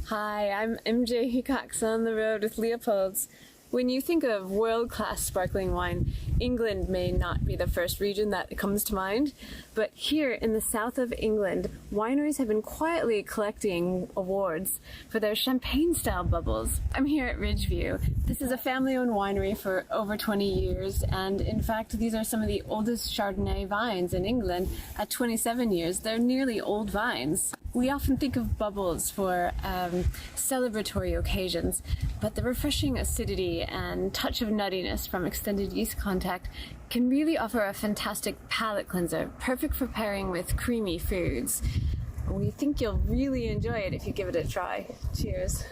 Hi, I'm MJ Hickox on the road with Leopold's. When you think of world-class sparkling wine, England may not be the first region that comes to mind, but here in the south of England, wineries have been quietly collecting awards for their champagne-style bubbles. I'm here at Ridgeview. This is a family-owned winery for over 20 years, and in fact, these are some of the oldest Chardonnay vines in England. At 27 years, they're nearly old vines. We often think of bubbles for celebratory occasions, but the refreshing acidity and touch of nuttiness from extended yeast contact can really offer a fantastic palate cleanser, perfect for pairing with creamy foods. We think you'll really enjoy it if you give it a try. Cheers.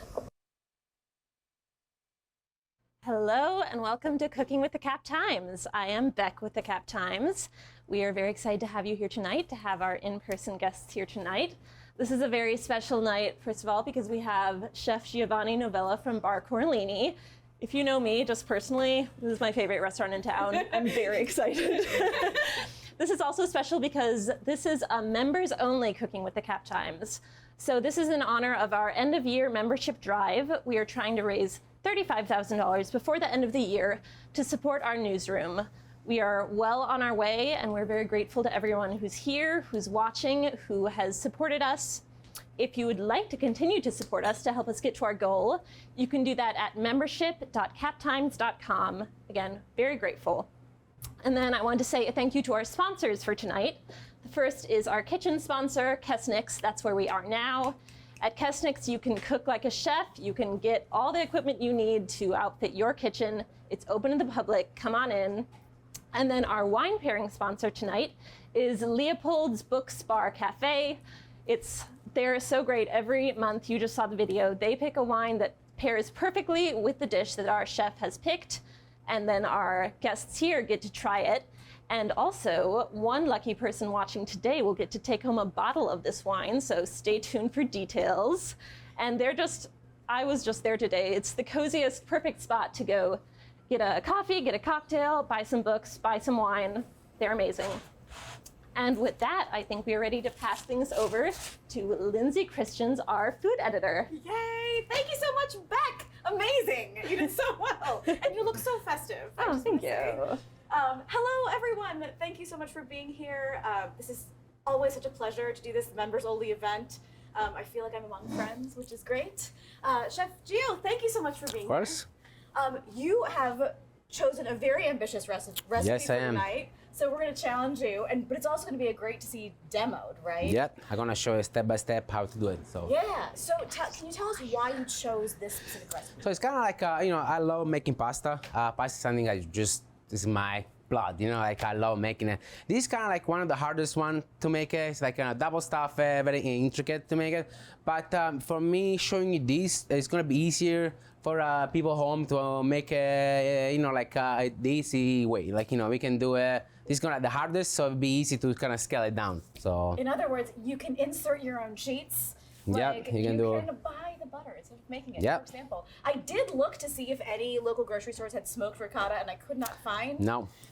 Hello and welcome to Cooking with the Cap Times. I am Beck with the Cap Times. We are very excited to have you here tonight, to have our in-person guests here tonight. This is a very special night, first of all, because we have Chef Giovanni Novella from Bar Corallini. If you know me, just personally, this is my favorite restaurant in town. I'm very excited. This is also special because this is a members-only Cooking with the Cap Times. So this is in honor of our end-of-year membership drive. We are trying to raise $35,000 before the end of the year to support our newsroom. We are well on our way, and we're very grateful to everyone who's here, who's watching, who has supported us. If you would like to continue to support us to help us get to our goal, you can do that at membership.captimes.com. Again, very grateful. And then I wanted to say a thank you to our sponsors for tonight. The first is our kitchen sponsor, Kesnick's. That's where we are now. At Kesnick's, you can cook like a chef. You can get all the equipment you need to outfit your kitchen. It's open to the public. Come on in. And then our wine pairing sponsor tonight is Leopold's Books Bar Cafe. They're so great. Every month, you just saw the video, they pick a wine that pairs perfectly with the dish that our chef has picked. And then our guests here get to try it. And also, one lucky person watching today will get to take home a bottle of this wine, so stay tuned for details. And I was just there today. It's the coziest, perfect spot to go get a coffee, get a cocktail, buy some books, buy some wine. They're amazing. And with that, I think we are ready to pass things over to Lindsay Christians, our food editor. Yay! Thank you so much, Beck! Amazing! You did so well. And you look so festive. Oh, thank you. Hello, everyone. Thank you so much for being here. This is always such a pleasure to do this members-only event. I feel like I'm among friends, which is great. Chef Gio, thank you so much for being here. Of course. You have chosen a very ambitious recipe Yes, for I am. tonight. So we're going to challenge you, but it's also going to be a great to see demoed, right? Yep, I'm gonna show you step by step how to do it. So Yeah. So can you tell us why you chose this specific recipe? it's kind of like I love making pasta. Pasta is something this is my blood. I love making it. This is kind of like one of the hardest one to make it. It's like a double stuff, very intricate to make it. But for me, showing you this, it's gonna be easier for people home to make it, the easy way. We can do it. This is gonna be the hardest, so it'll be easy to kind of scale it down. So in other words, you can insert your own sheets. Yep, you can kind of buy the butter instead of making it, Yep. for example. I did look to see if any local grocery stores had smoked ricotta, and I could not find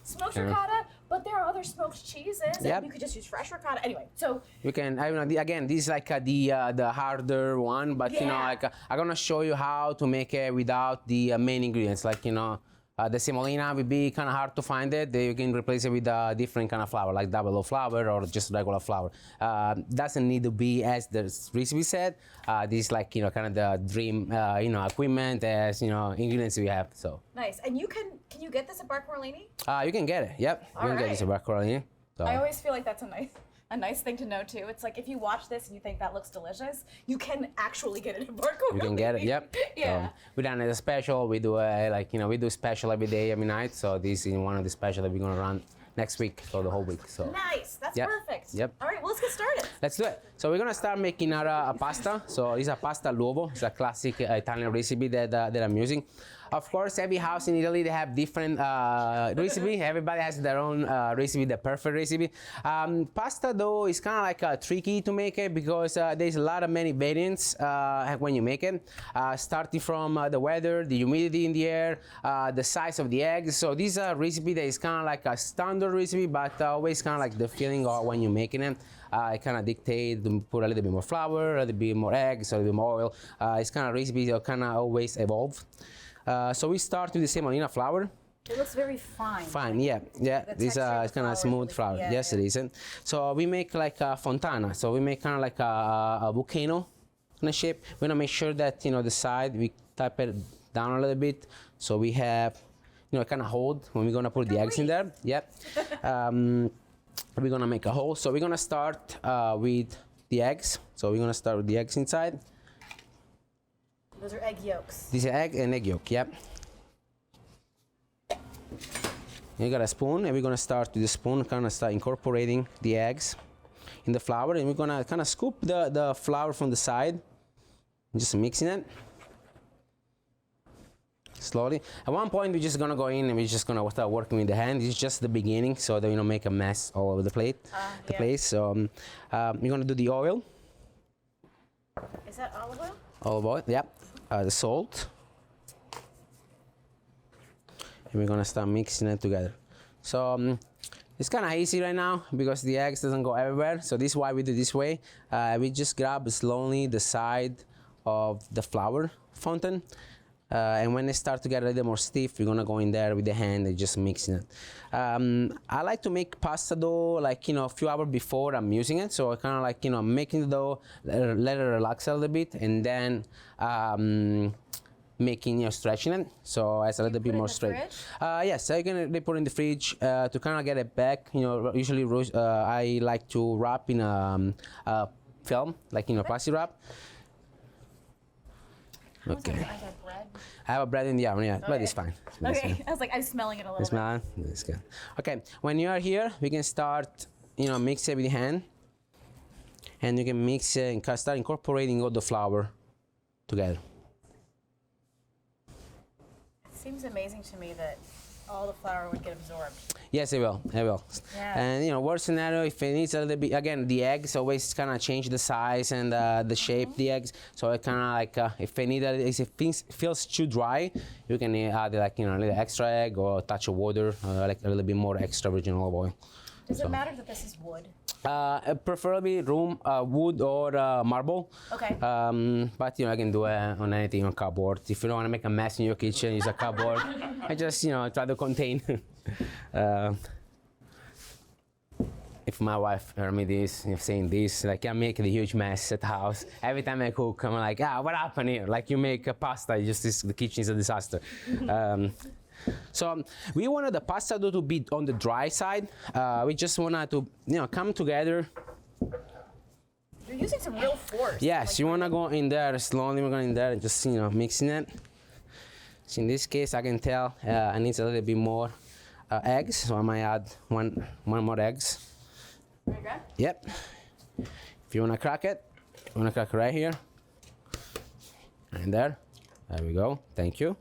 smoked ricotta, but there are other smoked cheeses, Yep. and you could just use fresh ricotta. Anyway, so you can, again, this is like the harder one, but Yeah. I'm gonna show you how to make it without the main ingredients. The semolina will be kind of hard to find it. You can replace it with a different kind of flour, like double O flour or just regular flour. Doesn't need to be as the recipe said. This is kind of the dream, equipment as ingredients we have. So nice. And can you get this at Bar Corallini? you can get it. Yep, you can get this at Bar Corallini. So. I always feel like that's a nice thing to know too. It's like if you watch this and you think that looks delicious, you can actually get it at Bar Corallini. You can get it, yep. Yeah. So we done it a special. We do we do special every day, every night. So this is one of the special that we're gonna run next week, so the whole week. So Nice. That's Yep. perfect. Yep. All right. Well, let's get started. let's do it. So we're gonna start making our pasta. So this is a pasta all'uovo. It's a classic Italian recipe that I'm using. Of course, every house in Italy, they have different recipe. Everybody has their own recipe, the perfect recipe. Pasta though is kind of tricky to make it because there's a lot of many variants when you make it. Starting from the weather, the humidity in the air, the size of the eggs. So this is a recipe that is kind of like a standard standard recipe, but always kind of like the feeling of when you're making it. I kind of dictate to put a little bit more flour, a little bit more eggs, a little bit more oil. It's kind of recipes that kind of always evolve. So we start with the semolina flour. It looks very fine. Fine, yeah. This texture is of the kind of flour is smooth really- flour. yeah, Yes, yeah. it is. So we make like a fontana. So we make kind of like a volcano in a shape. We're gonna make sure that the side we tap it down a little bit, so we have kind of hold when we're gonna put the eggs in there. Yep. We're gonna make a hole. So we're gonna start with the eggs. So we're gonna start with the eggs inside. Those are egg yolks. This is egg and egg yolk. Yep. You got a spoon, and we're gonna start with the spoon, kind of start incorporating the eggs in the flour, and we're gonna kind of scoop the flour from the side, just mixing it slowly. At one point, we're just gonna go in and we're just gonna start working with the hand. It's just the beginning, so that make a mess all over the plate, yeah. place. So we're gonna do the oil, Is that olive oil? olive oil, yep, the salt. And we're gonna start mixing it together. So it's kind of easy right now because the eggs doesn't go everywhere. So this is why we do this way. We just grab slowly the side of the flour fountain. And when they start to get a little more stiff, we're gonna go in there with the hand and just mixing it. I like to make pasta dough like a few hours before I'm using it. So I kind of like making the dough, let it relax a little bit, and then making stretching it, so it's a little bit put it more in the straight. fridge? Yes, so you can they put it in the fridge to kind of get it back. Usually I like to wrap in a film, like plastic wrap. Okay. I had bread. I have a bread in the oven, yeah, but it's fine. It's fine. Okay, I was like, I'm smelling it a little Smell it? That's good. Okay, when you are here, we can start, mix it with the hand, and you can mix it and start incorporating all the flour together. It seems amazing to me that all the flour would get absorbed. Yes, it will. It will. Yeah. And worst scenario, if it needs a little bit, again, the eggs always kind of change the size and the shape of the eggs. So it kind of like if it needs, if it feels too dry, you can add like a little extra egg or a touch of water, like a little bit more extra virgin olive oil. Does it matter that this is wood? Preferably wood or marble. Okay. But I can do it on anything on cardboard. If you don't want to make a mess in your kitchen, use a cardboard. I just try to contain. If my wife heard me saying this, like I'm making a huge mess at the house. Every time I cook, I'm like, what happened here? Like you make a pasta, the kitchen is a disaster. So we wanted the pasta dough to be on the dry side. We just wanted to, come together. You're using some real force. Yes, you wanna go in there slowly. We're going in there and just, mixing it. So in this case, I can tell I need a little bit more eggs, so I might add one more eggs. Very good. Yep. If you wanna crack it, right here. And there. There we go. Thank you.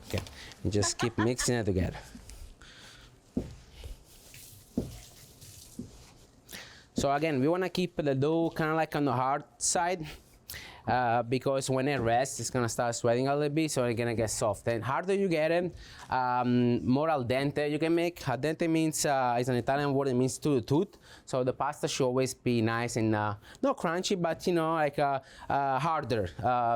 Okay, and just keep mixing it together. So again, we want to keep the dough kind of like on the hard side because when it rests, it's gonna start sweating a little bit, so it's gonna get soft. And harder you get it, more al dente you can make. Al dente means it's an Italian word. It means to the tooth. So the pasta should always be nice and not crunchy, but like harder.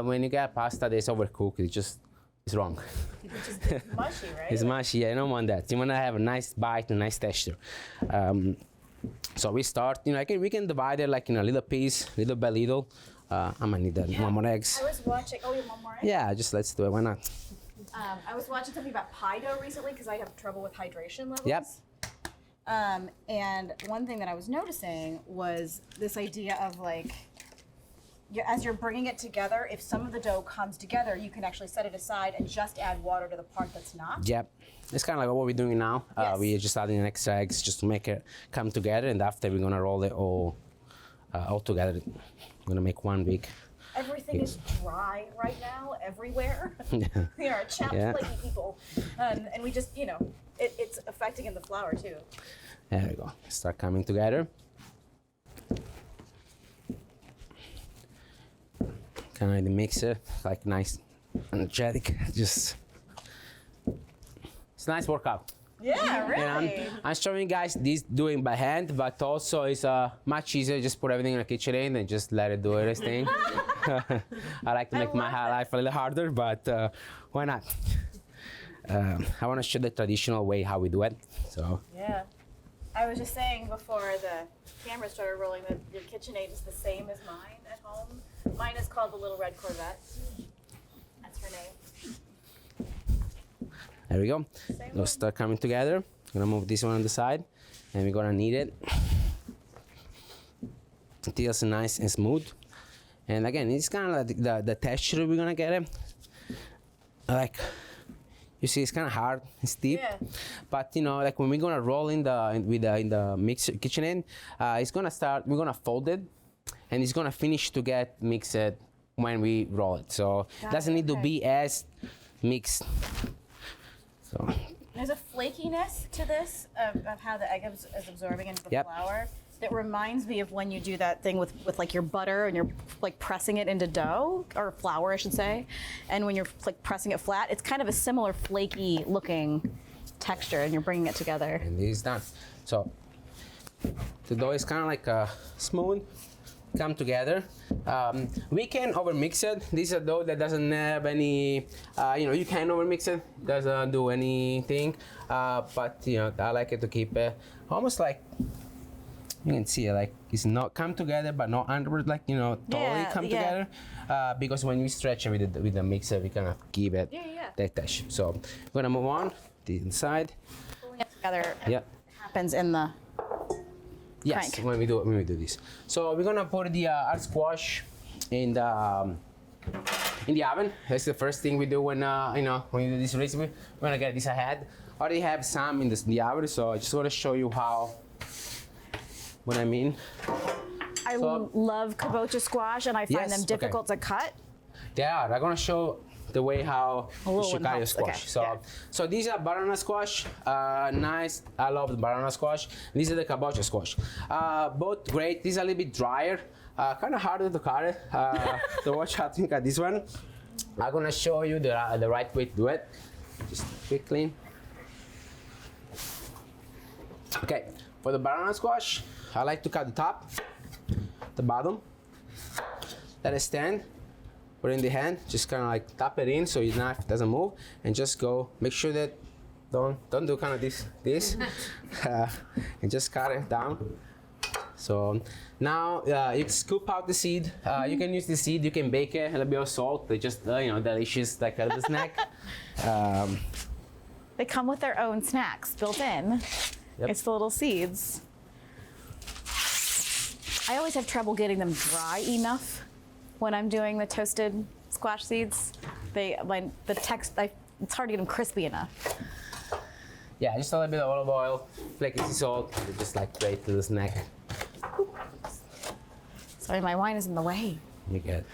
When you get pasta that's overcooked, it's wrong. It's mushy, right? It's mushy. Yeah, I don't want that. You want to have a nice bite, a nice texture. So we start. We can divide it like in a little piece, little by little. I might need that one more eggs. I was watching. Oh, you want one more egg? Yeah, just let's do it. Why not? I was watching something about pie dough recently because I have trouble with hydration levels. Yep. And one thing that I was noticing was this idea of like, as you're bringing it together, if some of the dough comes together, you can actually set it aside and just add water to the part that's not. Yep. It's kind of like what we're doing now. Yes. We're just adding extra eggs just to make it come together, and after we're gonna roll it all together. We're gonna make one big. Everything is dry right now, everywhere. We are chapped, Yeah. flaky people, and we just, it's affecting in the flour too. There we go. Start coming together. Kind of mix it like nice, energetic. Just it's a nice workout. Yeah, really. And I'm showing you guys this doing by hand, but also it's much easier. Just put everything in a KitchenAid and just let it do its thing. I like to make my life a little harder, but why not? I want to show the traditional way how we do it. So Yeah. I was just saying before the camera started rolling that your KitchenAid is the same as mine at home. Mine is called the Little Red Corvette. That's her name. there we go. They'll start coming together. I'm gonna move this one on the side, and we're gonna knead it until it's nice and smooth. And again, it's kind of like the texture we're gonna get it. Like, you see, it's kind of hard and steep. Yeah. But you know, like when we're gonna roll in the mixer KitchenAid, it's gonna start. We're gonna fold it, and it's gonna finish to get mixed when we roll it. So it doesn't need to be as mixed. So There's a flakiness to this of how the egg is absorbing into the Yep. flour that reminds me of when you do that thing with like your butter and you're like pressing it into dough or flour, I should say. And when you're like pressing it flat, it's kind of a similar flaky looking texture, and you're bringing it together. and this is done. So the dough is kind of like smooth, come together. We can overmix it. This is a dough that doesn't have any, you can overmix it, doesn't do anything. But I like it to keep it almost like, you can see it, like it's not come together, but not under, like totally Yeah, come yeah. together. Because when we stretch it with the mixer, we kind of keep it Yeah. that texture. So we're gonna move on to the inside. Pulling it together Yeah. happens in the Yes, crank. when we do this. So we're gonna put the hard squash in the oven. That's the first thing we do when when you do this recipe. We're gonna get this ahead. I already have some in the oven, so I just want to show you what I mean. I So- love kabocha squash, and I find Yes, them okay. difficult to cut. They are. I'm gonna show the way how A you little should one cut your helps, squash. okay, So, yeah. so these are banana squash. Nice. I love the banana squash. These are the kabocha squash. Both great. These are a little bit drier. Kind of harder to cut it. So watch how to cut this one. I'm gonna show you the right way to do it. Just quickly. Okay. For the banana squash, I like to cut the top, the bottom. Let it stand. Put it in the hand, just kind of like tap it in so your knife doesn't move, and just go. Make sure that don't do kind of this, and just cut it down. So now you can scoop out the seed. You can use the seed. You can bake it, a little bit of salt. They're just delicious, like a little snack. They come with their own snacks built in. Yep. It's the little seeds. I always have trouble getting them dry enough when I'm doing the toasted squash seeds. It's hard to get them crispy enough. Yeah, just a little bit of olive oil, flaky sea salt. They're just like great little snack. Sorry, my wine is in the way. You get.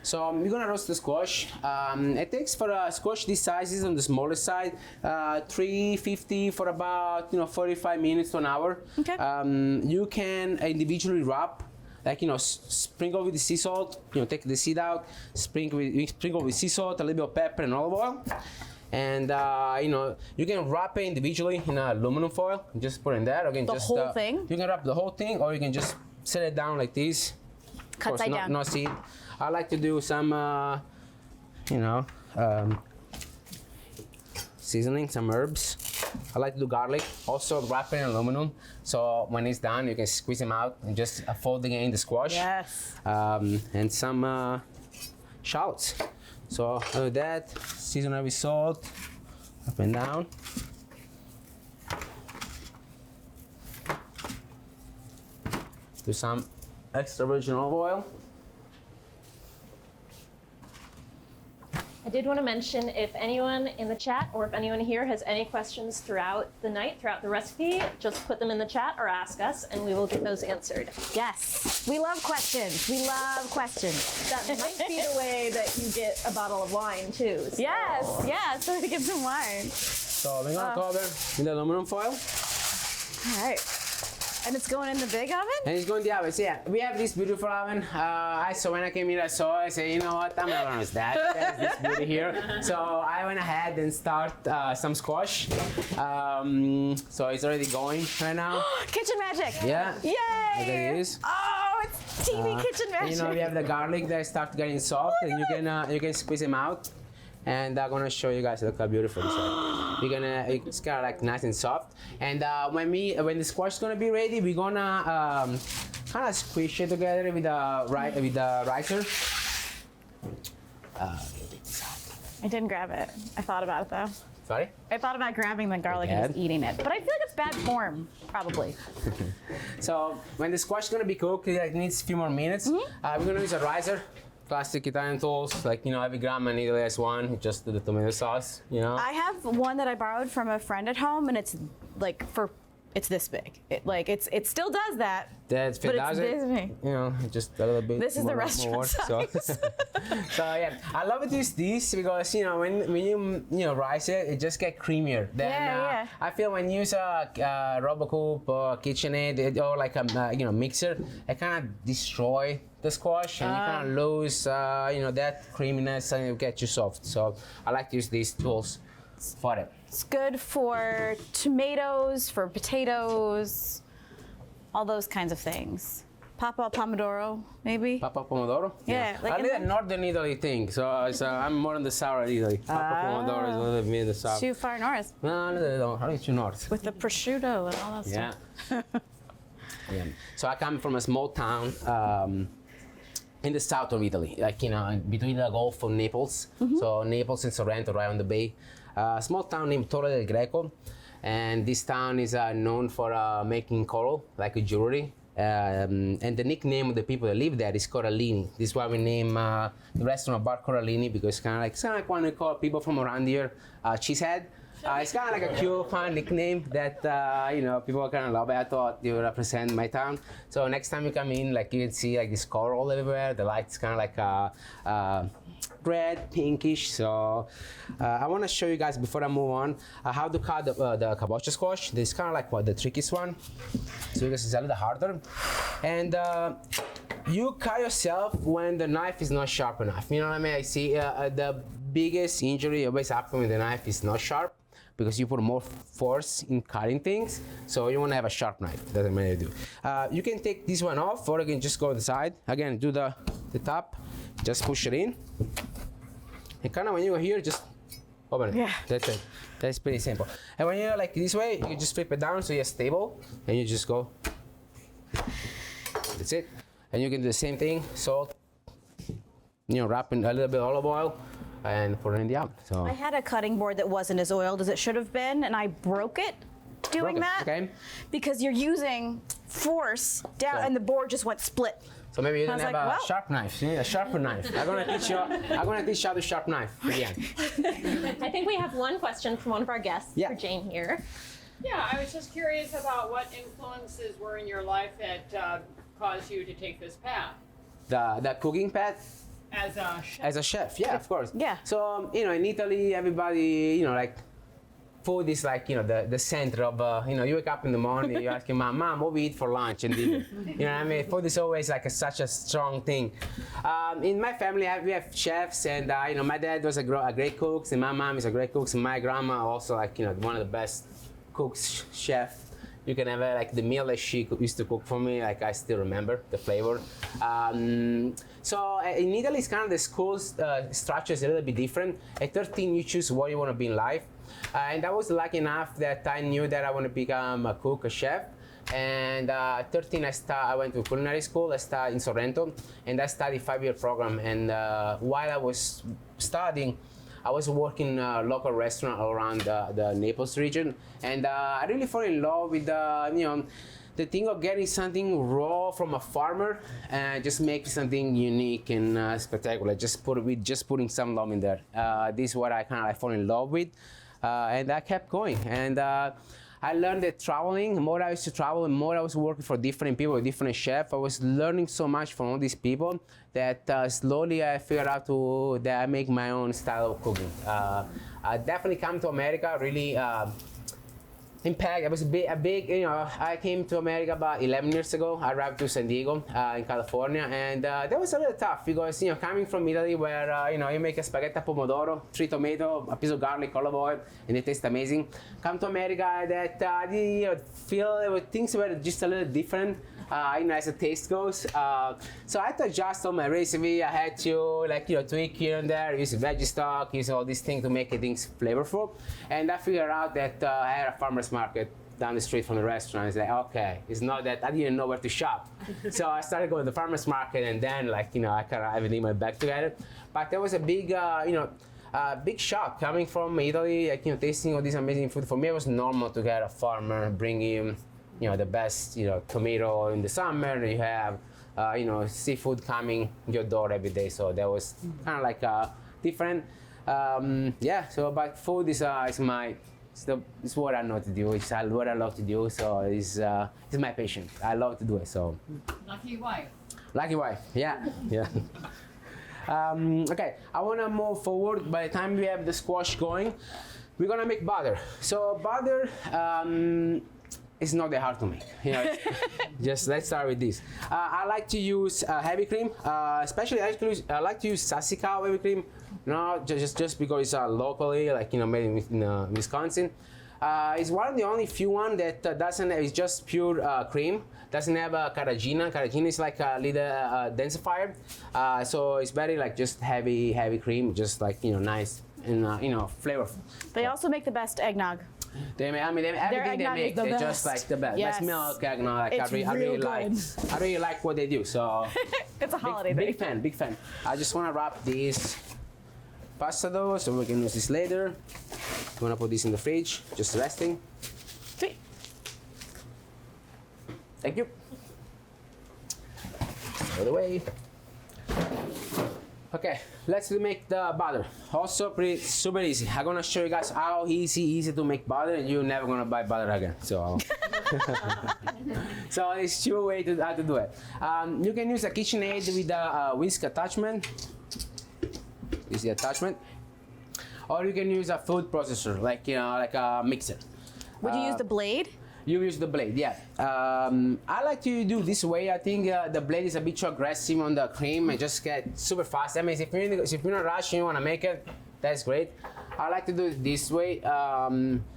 So we're gonna roast the squash. It takes for a squash this size is on the smaller side, 350 for about 45 minutes to an hour. Okay. You can individually wrap, like sprinkle with the sea salt. Take the seed out, sprinkle with sea salt, a little bit of pepper and olive oil, and you can wrap it individually in aluminum foil. Just put it in there. Again, The just whole thing? You can wrap the whole thing, or you can just set it down like this. Cut side down. No seed. I like to do some, seasoning, some herbs. I like to do garlic. Also wrap it in aluminum, so when it's done, you can squeeze them out and just fold it in the squash. Yes. And some shallots. So I do that. Season it with salt, up and down. Do some extra virgin olive oil. I did want to mention, if anyone in the chat or if anyone here has any questions throughout the night, throughout the recipe, just put them in the chat or ask us and we will get those answered. Yes. We love questions. We love questions. That might be the way that you get a bottle of wine too. So. Yes. Yeah. So we get some wine. So we're gonna cover with the aluminum foil. All right. And it's going in the big oven? And it's going in the oven. So yeah, we have this beautiful oven. I saw when I came here, I said, you know what, I'm not gonna use that. There's this beauty here. So I went ahead and start some squash. So it's already going right now. Kitchen magic! Yeah. Yay! There it is. Oh, it's TV kitchen magic. You know, we have the garlic that start getting soft, and you can squeeze them out. And I'm gonna show you guys, look how beautiful this is. It's kind of like nice and soft. And when the squash is gonna be ready, we're gonna kind of squish it together with the ricer. I didn't grab it. I thought about it though. Sorry? I thought about grabbing the garlic and just eating it, but I feel like it's bad form, probably. So when the squash is gonna be cooked, it needs a few more minutes. We're gonna use a ricer. Classic Italian tools, like, you know, every grandma in Italy has one, just the tomato sauce, you know? I have one that I borrowed from a friend at home, and it's like it's this big. It still does that. That's but it's this big. You know, just a little bit. This is the restaurant size. So yeah, I love to use this because, you know, when you rice it, it just get creamier. Then, yeah. I feel when you use a Robocoupe or KitchenAid or like a mixer, it kind of destroy the squash and you kind of lose that creaminess and it gets you soft. So I like to use these tools for it. It's good for tomatoes, for potatoes, all those kinds of things. Papa Pomodoro, maybe? Papa Pomodoro? Yeah. Like I live in Northern Italy thing, so I'm more in the south Italy. Papa Pomodoro is a little bit in the south. Too far north. No, how too north? With the prosciutto and all that Yeah. stuff. Yeah. So I come from a small town in the south of Italy, like, you know, between the Gulf of Naples. So Naples and Sorrento, right on the bay. A small town named Torre del Greco, and this town is known for making coral, like a jewelry. And the nickname of the people that live there is Corallini. This is why we name the restaurant bar Corallini, because it's kind of like when we call people from around here cheesehead. It's kind of like a cute, fun nickname that people kind of love it. I thought you represent my town. So next time you come in, like, you can see like this coral everywhere. The light's kind of like red, pinkish. So I want to show you guys before I move on how to cut the kabocha squash. This is kind of like the trickiest one. So because it's a little harder, and you cut yourself when the knife is not sharp enough. You know what I mean? I see the biggest injury always happens when the knife is not sharp, because you put more force in cutting things. So you want to have a sharp knife. Doesn't matter what you do. You can take this one off, or you can just go to the side. Again, do the top. Just push it in. And kind of when you go here, just open it. Yeah. That's it. That's pretty simple. And when you're like this way, you can just flip it down so you're stable, and you just go. That's it. And you can do the same thing. Salt. Wrap in a little bit of olive oil, and put it in the oven. So I had a cutting board that wasn't as oiled as it should have been, and I broke it doing that. Okay. Because you're using force down, So- and the board just went split. So maybe you I didn't was have like, a well. sharp knife. You need a sharper knife. I'm gonna teach you how to sharp knife again. I think we have one question from one of our guests Yeah. for Jane here. Yeah, I was just curious about what influences were in your life that caused you to take this path The cooking path as a chef. as a chef, yeah, of course. Yeah. So in Italy, everybody, like, food is like, the center of, you wake up in the morning, you ask your mom, what we eat for lunch and dinner. You know what I mean? Food is always like such a strong thing. In my family, we have chefs, and my dad was a great cook, and my mom is a great cook, and my grandma also, like, one of the best cooks, chef you can ever. Like, the meal that she used to cook for me, like, I still remember the flavor. So in Italy, it's kind of the school structure is a little bit different. At 13, you choose what you want to be in life. And I was lucky enough that I knew that I want to become a cook, a chef. And at 13, I went to culinary school. I started in Sorrento, and I studied 5-year program. And while I was studying, I was working in a local restaurant all around the Naples region. And I really fell in love with the thing of getting something raw from a farmer and just make something unique and spectacular. Just putting some love in there. This is what I kind of fall in love with. And I kept going. And I learned that traveling, the more I used to travel, the more I was working for different people, different chefs. I was learning so much from all these people that slowly I figured out that I make my own style of cooking. I definitely come to America really impact. It was a big, you know, I came to America about 11 years ago. I arrived to San Diego in California, and that was a little tough because, you know, coming from Italy where, you know, you make a spaghetti a pomodoro, 3 tomato, a piece of garlic, olive oil, and it tastes amazing. Come to America that, you know, things were just a little different. You know, as the taste goes. So I had to adjust on my recipe. I had to, like, you know, tweak here and there, use veggie stock, use all these things to make things flavorful. And I figured out that I had a farmer's market down the street from the restaurant. It's like, okay, it's not that I didn't know where to shop. So I started going to the farmer's market, and then, like, you know, I kind of everything went back together. But there was a big, you know, big shock coming from Italy, like, you know, tasting all this amazing food. For me, it was normal to get a farmer bringing, you know, the best, you know, tomato in the summer, and you have, you know, seafood coming your door every day. So that was kind of like different. Yeah. So, but food is it's what I know to do. It's what I love to do. So it's my passion. I love to do it. So. Lucky wife. Lucky wife. Yeah. Yeah. Okay. I want to move forward. By the time we have the squash going, we're gonna make butter. So butter. It's not that hard to make. You know, just let's start with this. I like to use heavy cream, especially I like to use sassy cow heavy cream. No, just because it's locally, like, you know, made in Wisconsin. It's one of the only few one that doesn't. It's just pure cream. Doesn't have a carragina. Carragina is like a little densifier. So it's very like just heavy cream, just like, you know, nice and you know, flavorful. They also make the best eggnog. They make, I mean, everything they make, they're just like the best. Yes. Best milk, eggnog. Like, It's I really real like. good. I really like what they do. So It's a holiday big thing. fan, big fan. I just want to wrap this pasta dough so we can use this later. I'm gonna put this in the fridge, just resting. Sweet. Thank you. Out of the way. Okay, let's make the butter. Also super easy. I'm gonna show you guys how easy to make butter, and you're never gonna buy butter again. So, so it's two ways to how to do it. You can use a KitchenAid with a whisk attachment. This is the attachment, or you can use a food processor, like, you know, like a mixer. Would you use the blade? You use the blade, yeah. I like to do this way. I think the blade is a bit too aggressive on the cream and just get super fast. I mean, if you're in a rush and you want to make it, that's great. I like to do it this way.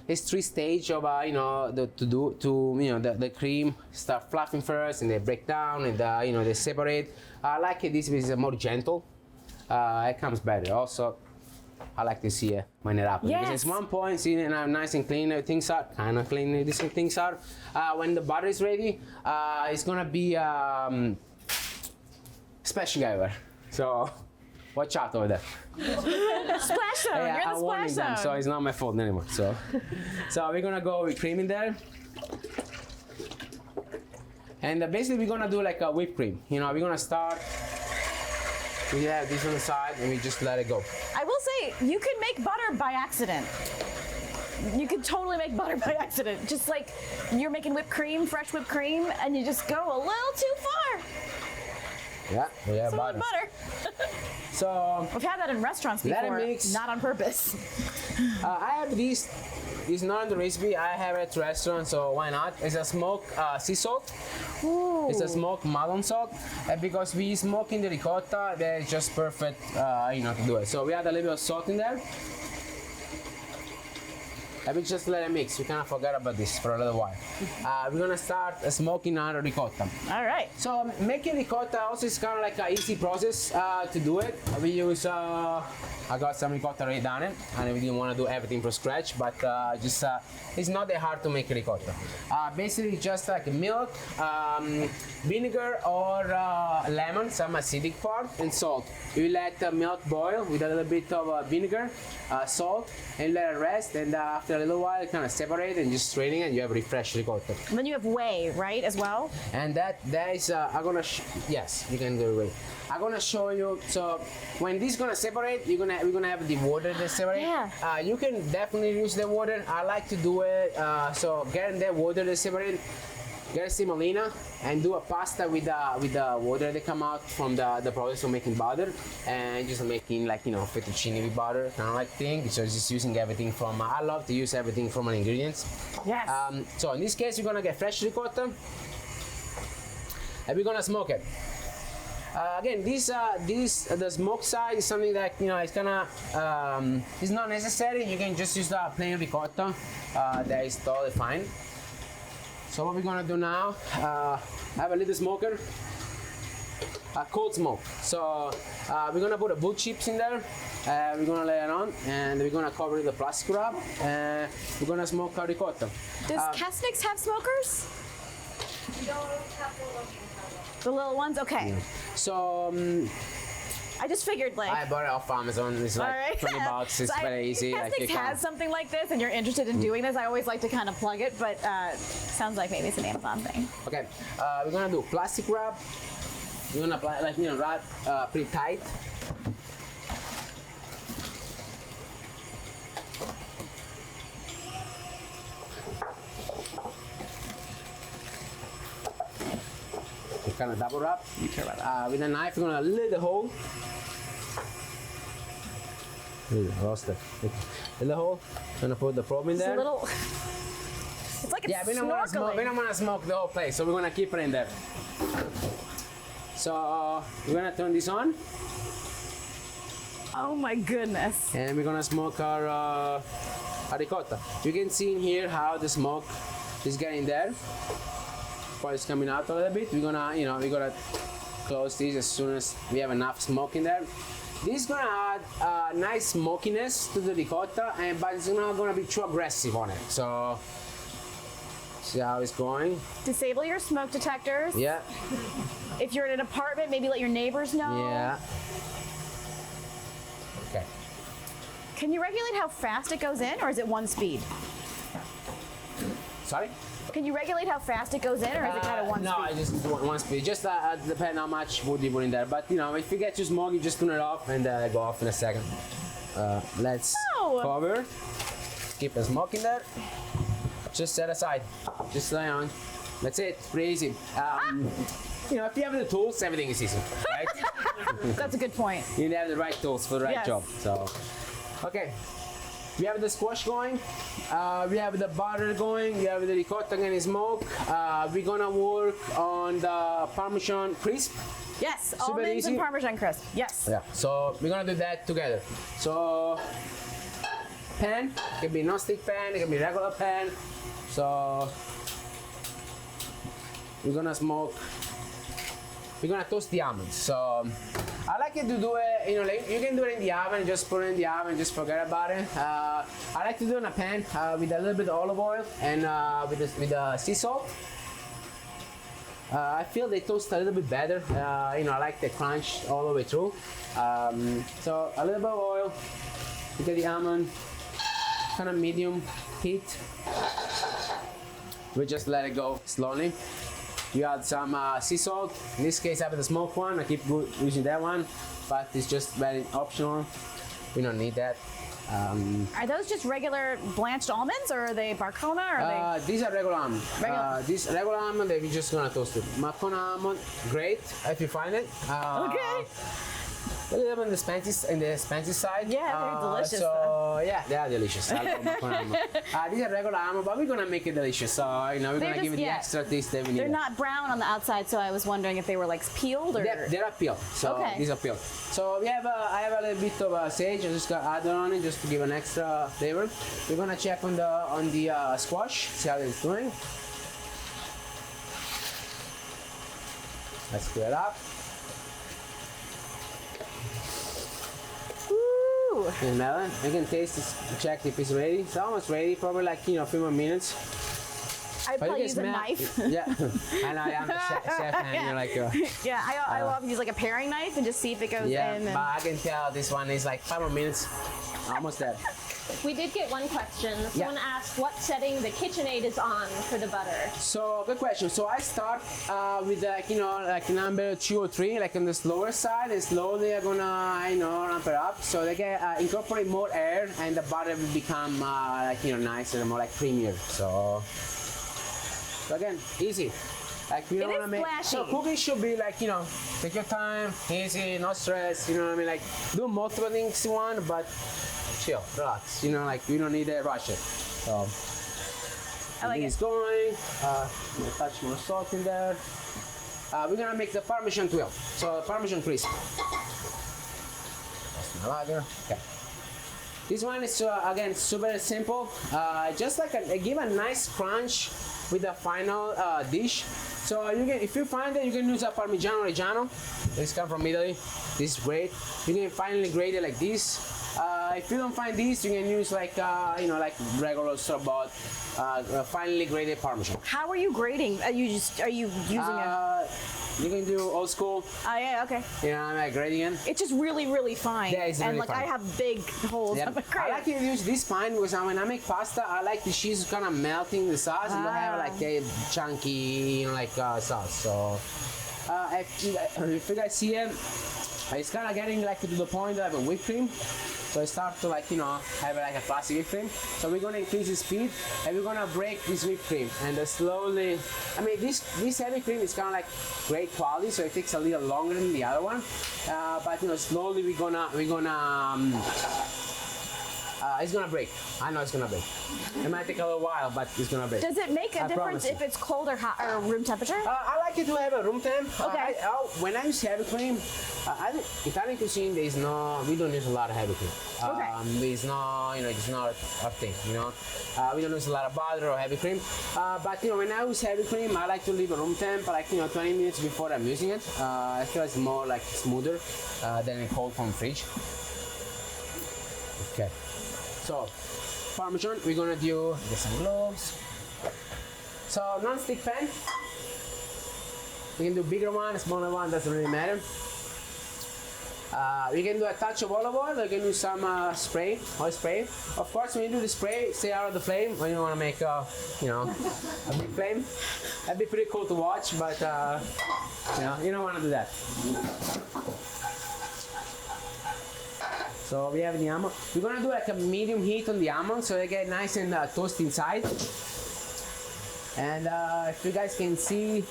It's 3 stages of you know, the cream start fluffing first, and they break down, and you know, they separate. I like it this way. Is more gentle. It comes better. Also, I like to see when it happens. Yes. Because it's one point, see it nice and clean, things are kind of clean, these things are. When the butter is ready, it's gonna be splashing everywhere. So watch out over there. Splash zone. Yeah, You're in I'm the warning splash them, zone. so it's not my fault anymore. So we're gonna go with cream in there. And basically we're gonna do like a whipped cream. You know, we're gonna start. We have this on the side, and we just let it go. I will say, you can make butter by accident. You can totally make butter by accident. Just like you're making whipped cream, fresh whipped cream, and you just go a little too far. Yeah, we have So butter. butter. So We've had that in restaurants Let it before, mix. not on purpose. I have this. It's not in the recipe. I have it at restaurant, so why not? It's a smoked sea salt. Ooh. It's a smoked melon salt, and because we smoke in the ricotta, that's just perfect, you know, to do it. So we add a little bit of salt in there, and we just let it mix. We kind of forget about this for a little while. We're gonna start smoking our ricotta. All right. So making ricotta also is kind of like an easy process to do it. We use, I got some ricotta already done it, and we didn't want to do everything from scratch, but it's not that hard to make ricotta. Basically just like milk, vinegar or lemon, some acidic part, and salt. You let the milk boil with a little bit of vinegar, salt, and let it rest, and after a little while it kind of separate and just straining it, you have refreshed ricotta. And then you have whey, right, as well? And that is I'm gonna yes, you can do it. I'm gonna show you. So when this is gonna separate, we're gonna have the water that separate. Yeah. You can definitely use the water. I like to do it. So getting that water that separate, get a semolina and do a pasta with the water that come out from the process of making butter, and just making like, you know, fettuccine with butter kind of like thing. So just using everything from, I love to use everything from an ingredients. Yes. So in this case, we're gonna get fresh ricotta and we're gonna smoke it. Again, the smoke side is something that, you know, it's gonna, it's not necessary. You can just use the plain ricotta. That is totally fine. So what we're gonna do now, I have a little smoker, a cold smoke. So we're gonna put the wood chips in there. We're gonna lay it on, and we're gonna cover it with a plastic wrap, and we're gonna smoke our ricotta. Does Kesnick's have smokers? The little ones? Okay. Yeah. So I just figured like. I bought it off Amazon. It's like Alright. 20 bucks. It's So very easy. If Kesnick's has something like this and you're interested in doing this, I always like to kind of plug it, but sounds like maybe it's an Amazon thing. Okay, we're gonna do plastic wrap. We're gonna apply, like, you know, wrap pretty tight. We kind of double wrap. With a knife, we're gonna lid the hole. Lost it. In the hole. Gonna put the probe in It's there. a little. It's like it's Yeah, we don't want to smoke. We snorkeling. don't want to smoke the whole place, so we're gonna keep it in there. So we're gonna turn this on, Oh my goodness. and we're gonna smoke our ricotta. You can see in here how the smoke is getting there. While it's coming out a little bit, we're gonna, you know, we're gonna close this as soon as we have enough smoke in there. This is gonna add nice smokiness to the ricotta, but it's not gonna be too aggressive on it. So see how it's going. Disable your smoke detectors. Yeah. If you're in an apartment, maybe let your neighbors know. Yeah. Okay. Can you regulate how fast it goes in, or is it one speed? Sorry? Can you regulate how fast it goes in, or is it kind of one no, speed? I just do one speed. Just depend how much wood you put in there. But you know, if you get too smoky, just turn it off and go off in a second. Let's No. cover. Keep the smoke in there. Just set aside. Just lay on. That's it. Pretty easy. You know, if you have the tools, everything is easy, right? That's a good point. You need to have the right tools for the right Yes. job. So, okay. We have the squash going. We have the butter going. We have the ricotta getting smoke. We're gonna work on the Parmesan crisp. Yes, Super almonds and easy. Parmesan crisp. Yes. Yeah. So we're gonna do that together. So pan, it can be non-stick pan, it can be regular pan. So we're gonna smoke. We're gonna toast the almonds. So I like it to do it, you know, like you can do it in the oven, just put it in the oven, just forget about it. I like to do it in a pan with a little bit of olive oil and with the sea salt. I feel they toast a little bit better. You know, I like the crunch all the way through. So a little bit of oil, you get the almond, kind of medium heat. We just let it go slowly. You add some sea salt. In this case, I have the smoked one. I keep using that one, but it's just very optional. We don't need that. Are those just regular blanched almonds, or are they Barcona? Or are These are regular almond. Regular- This regular almond, we're just gonna toast it. Marcona almond, great if you find it. Okay. A little bit on the expensive side. Yeah, they're delicious, So yeah, they are delicious. I love Marcona almond. These are regular almond, but we're gonna make it delicious. So you know, we're They're gonna give it just- the yeah. extra taste that we need. they're not brown on the outside, so I was wondering if they were like peeled or. They're peeled. So Okay. these are peeled. So we have I have a little bit of sage. I just got added on it just to give an extra flavor. We're gonna check on the squash, see how it's doing. Let's clear it up. Ooh. And melon. You can taste this, check if it's ready. It's almost ready. Probably like, you know, a few more minutes. I'd But you probably can use a smell. knife. Yeah. And I am the chef, and you're like. Yeah, I love to use like a paring knife and just see if it goes Yeah, in. but I can tell this one is like 5 more minutes. Almost there. We did get one question. Someone asked what setting the KitchenAid is on for the butter. So good question. So I start with like, you know, like number 2 or 3, like on the slower side, and slowly I'm gonna, you know, ramp it up. So they can incorporate more air, and the butter will become like, you know, nicer and more like creamier. So So again, easy. Like we don't It want to is make. flashy. So cooking should be like, you know, take your time, easy, no stress. You know what I mean? Like do multiple things you want, but chill, relax. You know, like we don't need to rush it. So I like it's it. going. A touch more salt in there. We're gonna make the Parmesan twirl. So Parmesan crisp. That's my lager. Okay. This one is again super simple. Just like give a nice crunch with the final dish. So you can, if you find that, you can use a parmigiano reggiano. This comes from Italy. This is great. You can finely grate it like this. If you don't find this, you can use like you know, like regular store-bought finely grated parmesan. How are you grading? Are you using a? You can do old school. Oh yeah, okay. You know, I'm like grading it. It's just really, really fine. Yeah, it's and really like fine. I have big holes Yeah. on my I crayon. like to use this fine because when I make pasta, I like the cheese kind of melting the sauce and I have like a chunky, you know, like sauce. So if you guys see it, it's kind of getting like to the point of a whipped cream. So I start to like, you know, have like a plastic whipped cream. So we're gonna increase the speed and we're gonna break this whipped cream and slowly, I mean this heavy cream is kind of like great quality, so it takes a little longer than the other one. But you know, slowly we're gonna it's gonna break. I know it's gonna break. It might take a little while, but it's gonna break. Does it make a I difference promise you. if it's cold or hot or room temperature? I like it to have a room temp. Okay. When I use heavy cream, Italian cuisine, we don't use a lot of heavy cream. Okay. It's not, you know, it's not our thing, you know. We don't use a lot of butter or heavy cream. But you know, when I use heavy cream, I like to leave a room temp, like, you know, 20 minutes before I'm using it. I feel it's more like smoother than a cold from fridge. Okay. So, Parmesan, we're gonna do get some gloves. So, non-stick pan. We can do bigger one, smaller one, doesn't really matter. We can do a touch of olive oil, you can do some spray, oil spray. Of course, when you do the spray, stay out of the flame when you want to make, you know, a big flame. That'd be pretty cool to watch, but you know, you don't want to do that. So we have the almond. We're gonna do like a medium heat on the almond so they get nice and toasty inside. And if you guys can see,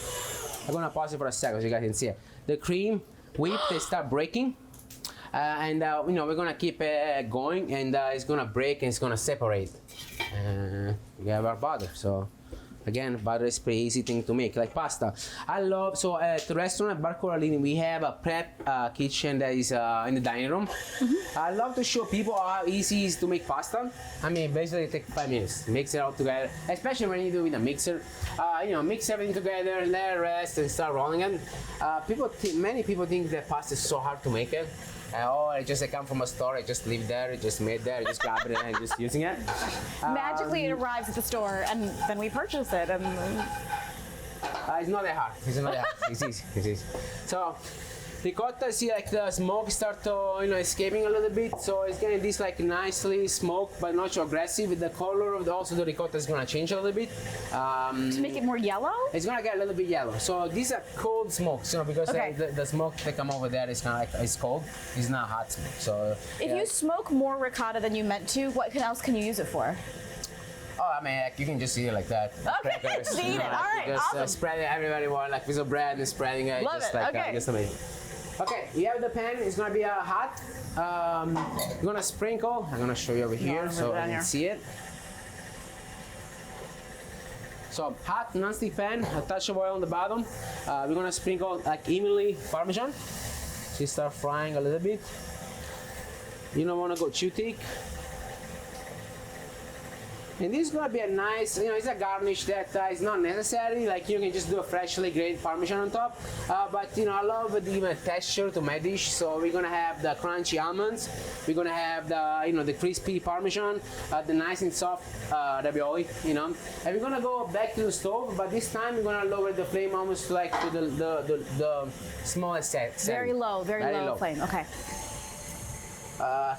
I'm gonna pause it for a second so you guys can see it. The cream whip, they start breaking. And you know, we're gonna keep it going and it's gonna break and it's gonna separate. We have our butter, so again, butter is pretty easy thing to make, like pasta. I love, so at the restaurant at Bar Corallini, we have a prep kitchen that is in the dining room. I love to show people how easy it is to make pasta. I mean, basically it takes 5 minutes. Mix it all together, especially when you do it with a mixer. You know, mix everything together, let it rest and start rolling it. Many people think that pasta is so hard to make it. Oh, I come from a store, I just leave there, I just made there, I just grab it and just using it. Magically, it arrives at the store, and then we purchase it. And it's not that hard. It's not that hard. It's easy. It's easy. So, ricotta, see like the smoke start to, you know, escaping a little bit. So it's getting this like nicely smoked, but not too aggressive. With the color of also the ricotta is gonna change a little bit. to make it more yellow? It's gonna get a little bit yellow. So these are cold smokes, you know, because Okay. the smoke that come over there is kind of like it's cold. It's not hot smoke. So If you smoke more ricotta than you meant to, what else can you use it for? oh, I mean, like, you can just eat it like that. Okay, Crackers, just eat it. All right, just, awesome. spread it everywhere you want, like piece of bread and spreading it. Love just it, like okay. just amazing. Okay, you have the pan. It's gonna be hot. You're gonna sprinkle. I'm gonna show you over here I'll so put it you down can here. see it. So hot non-stick pan, a touch of oil on the bottom. We're gonna sprinkle like evenly Parmesan. So you start frying a little bit. You don't wanna go too thick. And this is gonna be a nice, you know, it's a garnish that is not necessary. Like you can just do a freshly grated Parmesan on top. But you know, I love the even texture to my dish. So we're gonna have the crunchy almonds. We're gonna have the, you know, the crispy Parmesan, the nice and soft ravioli, you know. And we're gonna go back to the stove, but this time we're gonna lower the flame almost like to the smallest setting. Very low flame. Okay.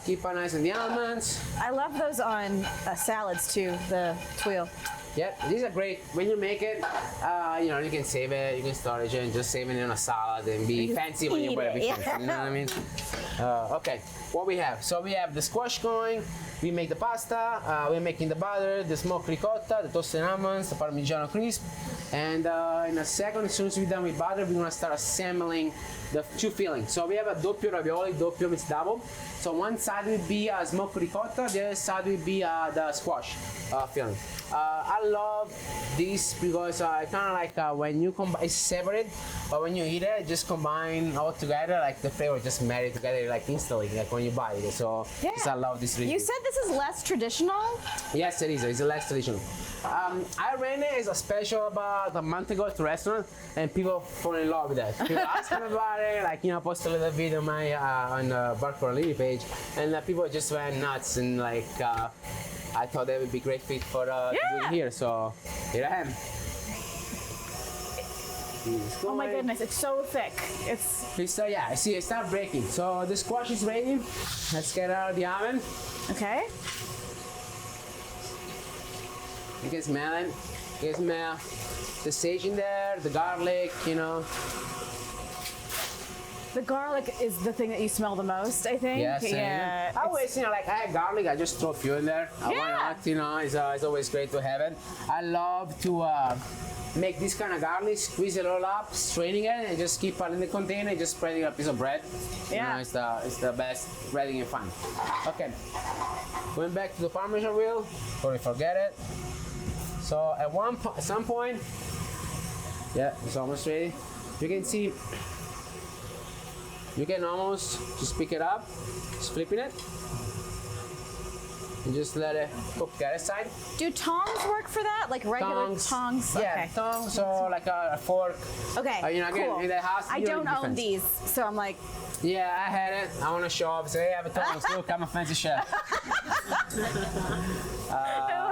Keep an eye on the almonds. I love those on salads too, the tweel. Yeah, these are great. When you make it, you know, you can save it, you can storage it, and just save it in a salad and be fancy when you eat put it, it. You know what I mean? Okay, what we have? So we have the squash going. We make the pasta. We're making the butter, the smoked ricotta, the toasted almonds, the parmigiano crisp, and in a second, as soon as we're done with butter, we're gonna start assembling the two fillings. So we have a doppio ravioli. Doppio means double. So one side will be smoked ricotta, the other side will be the squash filling. I love this because I kind of like when you combine, it's separate, but when you eat it, just combine all together, like the flavor just marry together like instantly, like when you buy it. So just I love this recipe. You said this is less traditional? Yes, it is. It's less traditional. I ran it as a special about a month ago at the restaurant, and people fall in love with that. People ask me about it, like, you know, I posted a little video on my on the Corallini page, and people just went nuts, and like I thought that would be a great fit for to do it here. So here I am. Oh my goodness, it's so thick. It's yeah, I see it start breaking. So the squash is ready. Let's get it out of the oven. Okay. You can smell it. You can smell the sage in there, the garlic, you know. The garlic is the thing that you smell the most, I think. Yeah, same. Yeah. I always, you know, like I have garlic, I just throw a few in there. Why not? You know, it's always great to have it. I love to make this kind of garlic, squeeze it all up, straining it, and just keep it in the container, and just spreading a piece of bread. Yeah. You know, it's the best bread you can find. Okay, going back to the parmesan wheel, before we forget it. So at some point, yeah, it's almost ready. You can see, you can almost just pick it up, just flipping it, and just let it cook the other side. Do tongs work for that? Like regular tongs? Yeah, Okay. tongs or like a fork. Okay, You know, again, cool. in the house, I you don't own difference. these, so I'm like, Yeah, I had it. I want to show off. Say, hey, I have a tongs. Look, I'm a fancy chef.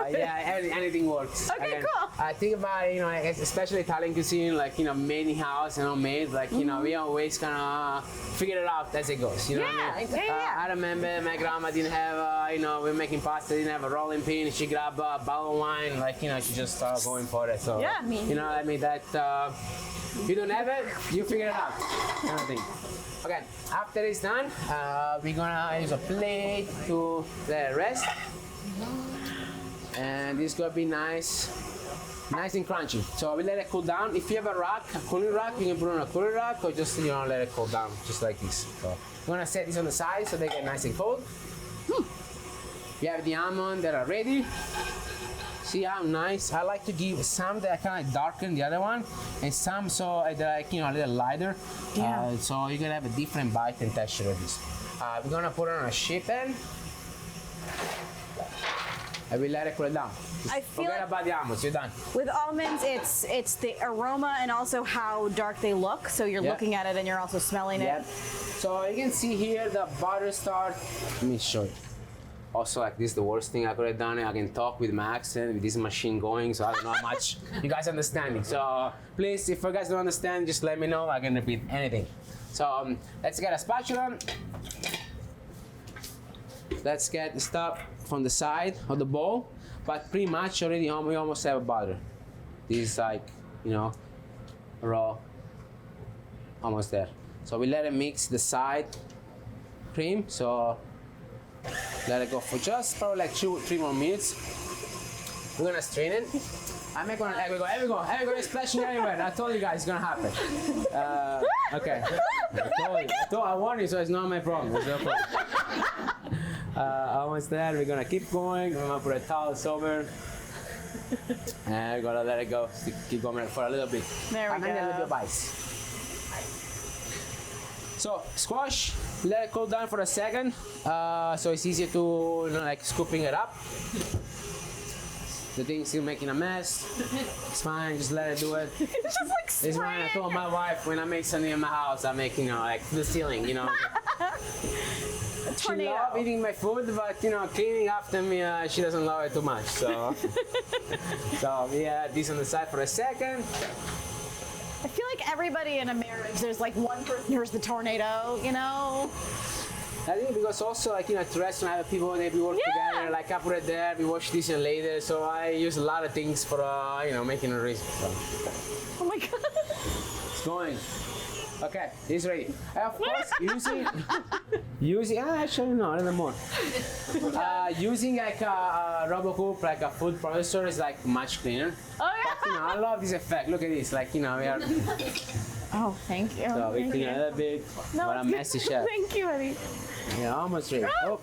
Yeah, anything works. Okay, cool. I think about it, you know, especially Italian cuisine, like, you know, made in house and homemade, like, you know, we always kind of figure it out as it goes. You know what I mean? Yeah. I remember my grandma didn't have, you know, we were making pasta, didn't have a rolling pin. She grabbed a bottle of wine, like, you know, she just started going for it. So, Yeah, you know, I mean, that, you don't have it, you figure it out. Kind of thing. Okay, after it's done, we're gonna use a plate to let it rest. And it's gonna be nice and crunchy. So we let it cool down. If you have a rack, a cooling rack, you can put it on a cooling rack or just, you know, let it cool down, just like this. So we're gonna set this on the side so they get nice and cold. We have the almond that are ready. See how nice? I like to give some that are kind of like darker than the other one, and some so they're like, you know, a little lighter. Yeah. So you're gonna have a different bite and texture of this. We're gonna put it on a sheet pan, and we let it cool down. I feel Forget like about the almonds. You're done. with almonds, it's the aroma and also how dark they look. So you're Yeah. looking at it and you're also smelling Yep. it. So you can see here the butter start. Let me show you. Also, like, this is the worst thing I could have done. I can talk with my accent with this machine going, so I don't know how much you guys understand it. So please, if you guys don't understand, just let me know. I can repeat anything. So let's get a spatula. Let's get the stuff from the side of the bowl, but pretty much already we almost have butter. This is like, you know, raw, almost there. So we let it mix the side cream. So let it go for just probably like 2-3 more minutes. We're gonna strain it. I'm not gonna everywhere, splashing everywhere. I told you guys it's gonna happen. Okay. I warned you, so it's not my problem. It's no problem. Almost there. We're gonna keep going. We're gonna put a towel over. And we're gonna let it go. Keep going for a little bit. There we And then a little go. bit of ice. So squash, let it cool down for a second, so it's easier to, you know, like scooping it up. The thing's still making a mess. It's fine, just let it do it. It's just like This is why I told my wife when I make something in my house, I make, you know, like the ceiling, you know. She tornado. loves eating my food, but, you know, cleaning after me, she doesn't love it too much. So, so we had this on the side for a second. I feel like everybody in a marriage, there's like one person who's the tornado, you know? I think because also like at the restaurant I have people they work together. Like I put it there, we wash this and later. So I use a lot of things for making a recipe. So. Oh my god. It's going. Okay, it's ready. Of course, using actually no, a little more. Using like a RoboCoop, like a food processor, is like much cleaner. Oh yeah. But, I love this effect. Look at this, like we are. Oh, thank you. So we clean a little bit. No, What a it's good. messy chef. Thank you, Eddie. Yeah, almost ready. Oh.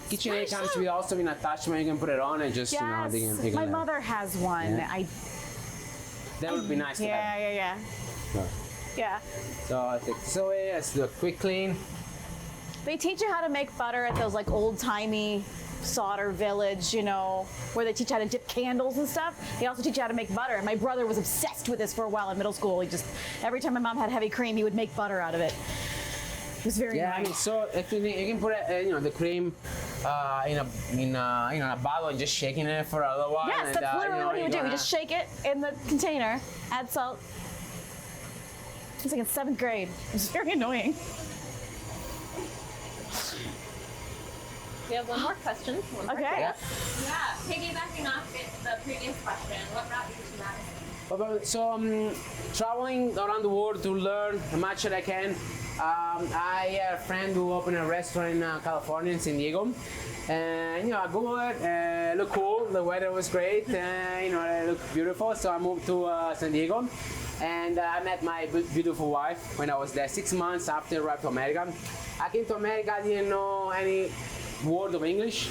KitchenAid comes with also an attachment. You can put it on and just Yes, they can my mother has one. Yeah. That would be nice to have. Yeah. No. Yeah. So I take this away. Let's do a quick clean. They teach you how to make butter at those like old-timey solder village, where they teach you how to dip candles and stuff. They also teach you how to make butter. And my brother was obsessed with this for a while in middle school. He just, every time my mom had heavy cream, he would make butter out of it. It was very nice. So if you can put the cream in a bottle and just shaking it for a little while. Yes, and, that's literally what he would do. He just shake it in the container, add salt. It was like in 7th grade. It was very annoying. We have one more question. Okay. Yeah. Yeah, piggybacking off the previous question, what brought you to Madison? So traveling around the world to learn as much as I can. I had a friend who opened a restaurant in California, in San Diego. And I googled it, looked cool, the weather was great, it looked beautiful. So I moved to San Diego. And I met my beautiful wife when I was there 6 months after I arrived to America. I came to America, I didn't know any word of English.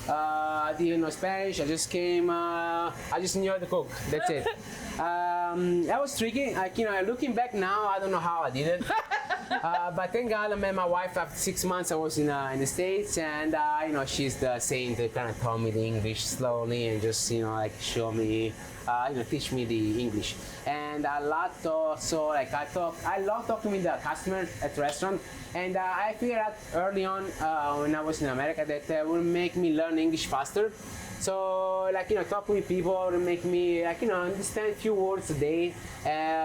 I didn't know Spanish. I just came. I just knew how to cook. That's it. That was tricky. Looking back now, I don't know how I did it. But thank God I met my wife after 6 months. I was in the States, and she's the saint that kind of taught me the English slowly and just show me. Teach me the English. And I love talking with the customer at the restaurant. And I figured out early on when I was in America that would make me learn English faster. So talking with people would make me understand a few words a day.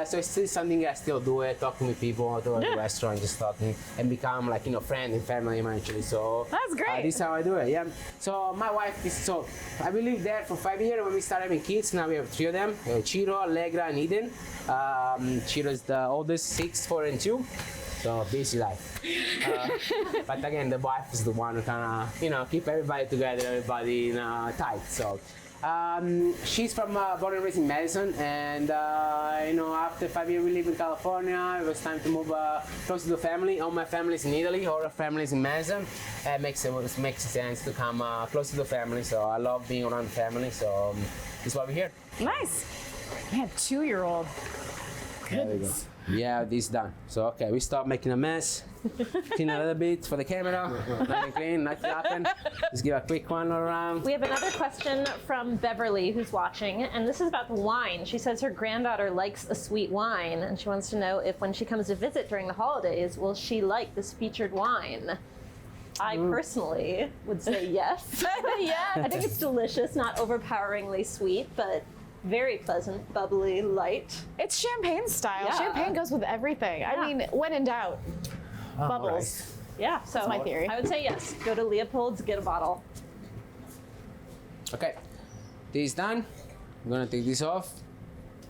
So it's still something I still do it, talking with people, to the restaurant, just talking and become friend and family eventually. So that's great. This is how I do it. Yeah. So my wife I lived there for 5 years when we started having kids. Now we have 3 of them: Chiro, Allegra, and Eden. Chiro is the oldest, 6, 4, and 2. So busy life. But again, the wife is the one who kind of keep everybody together, everybody tight. So she's from born and raised in Madison, and after 5 years we live in California. It was time to move close to the family. All my family is in Italy, all our family is in Madison. It makes sense to come close to the family. So I love being around the family. So that's why we're here. Nice. Man, 2-year-old. Goodness. Yeah, this is done. So okay, we stop making a mess. Clean a little bit for the camera. Nothing clean, nothing happened. Just give a quick one around. We have another question from Beverly who's watching, and this is about the wine. She says her granddaughter likes a sweet wine, and she wants to know if when she comes to visit during the holidays, will she like this featured wine? I personally would say yes. Yeah. I think it's delicious, not overpoweringly sweet, but very pleasant, bubbly, light. It's champagne style. Yeah. Champagne goes with everything. I mean, when in doubt, bubbles. Right. Yeah, so That's my theory. I would say yes. Go to Leopold's, get a bottle. Okay, this is done. I'm gonna take this off.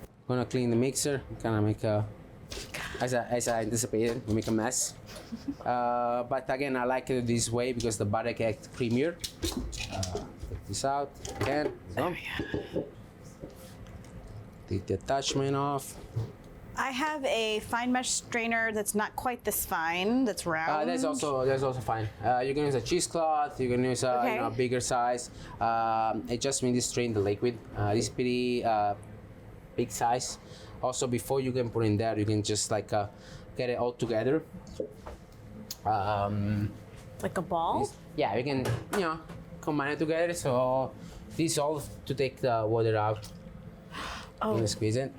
I'm gonna clean the mixer. Kind of make as I anticipated, we make a mess. But again, I like it this way because the butter gets creamier. Take this out. Again, take the attachment off. I have a fine mesh strainer that's not quite this fine, that's round. That's also fine. You can use a cheesecloth. You can use a bigger size. It just means to strain the liquid. This is pretty big size. Also, before you can put in there, you can just get it all together. Like a ball? Yeah, you can combine it together. So this is all to take the water out. Oh. You can squeeze it.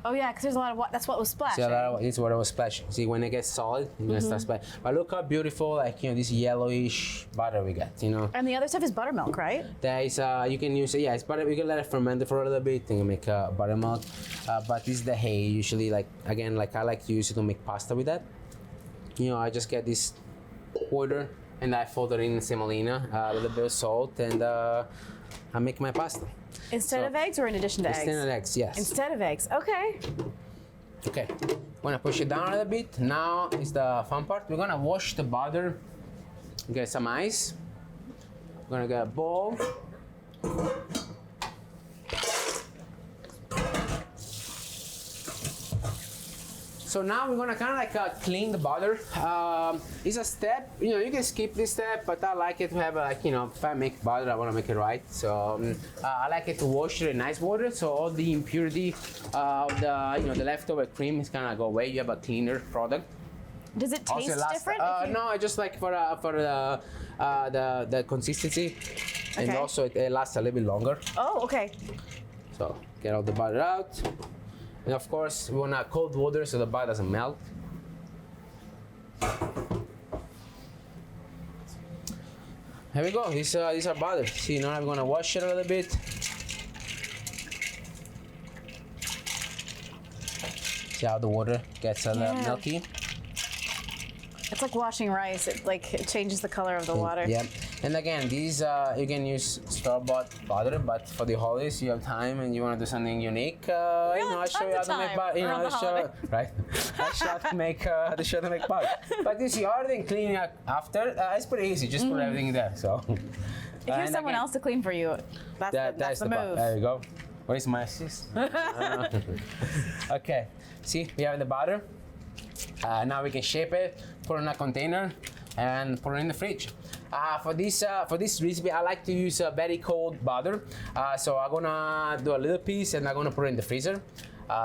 Oh yeah, because there's a lot of that's what was splashing. See, it's what I was splashing. See, when it gets solid, you're gonna start splashing. But look how beautiful, this yellowish butter we got, And the other stuff is buttermilk, right? There is, you can use it, it's butter. You can let it ferment for a little bit and make buttermilk. But this is the hay, usually, I like to use it to make pasta with that. I just get this water and I fold it in semolina, a little bit of salt, and I make my pasta. Instead of eggs or in addition to eggs? Instead of eggs, yes. Instead of eggs, okay. Okay, I'm gonna push it down a little bit. Now is the fun part. We're gonna wash the butter, get some ice. We're gonna get a bowl. So now we're gonna kind of like clean the butter. It's a step, you can skip this step, but I like it to have if I make butter, I wanna make it right. So I like it to wash it in nice water, so all the impurity of the leftover cream is gonna go away. You have a cleaner product. Does it taste different? No, I just like for the consistency, and Okay. also it lasts a little bit longer. Oh, okay. So get all the butter out. And of course, we want cold water so the butter doesn't melt. Here we go. These are butter. See, now I'm gonna wash it a little bit. See how the water gets a little milky. It's like washing rice. It changes the color of the water. Yeah. And again, these you can use store-bought butter, but for the holidays you have time and you want to do something unique. I'll show you how to make butter. Right? I'll show you how to make butter. But you see, other than cleaning up after, it's pretty easy. Just put everything there. So. If you have someone else to clean for you, that's the move. There you go. Where is my assist? Okay. See, we have the butter. Now we can shape it, put it in a container, and put it in the fridge. For this recipe, I like to use very cold butter. So I'm gonna do a little piece, and I'm gonna put it in the freezer.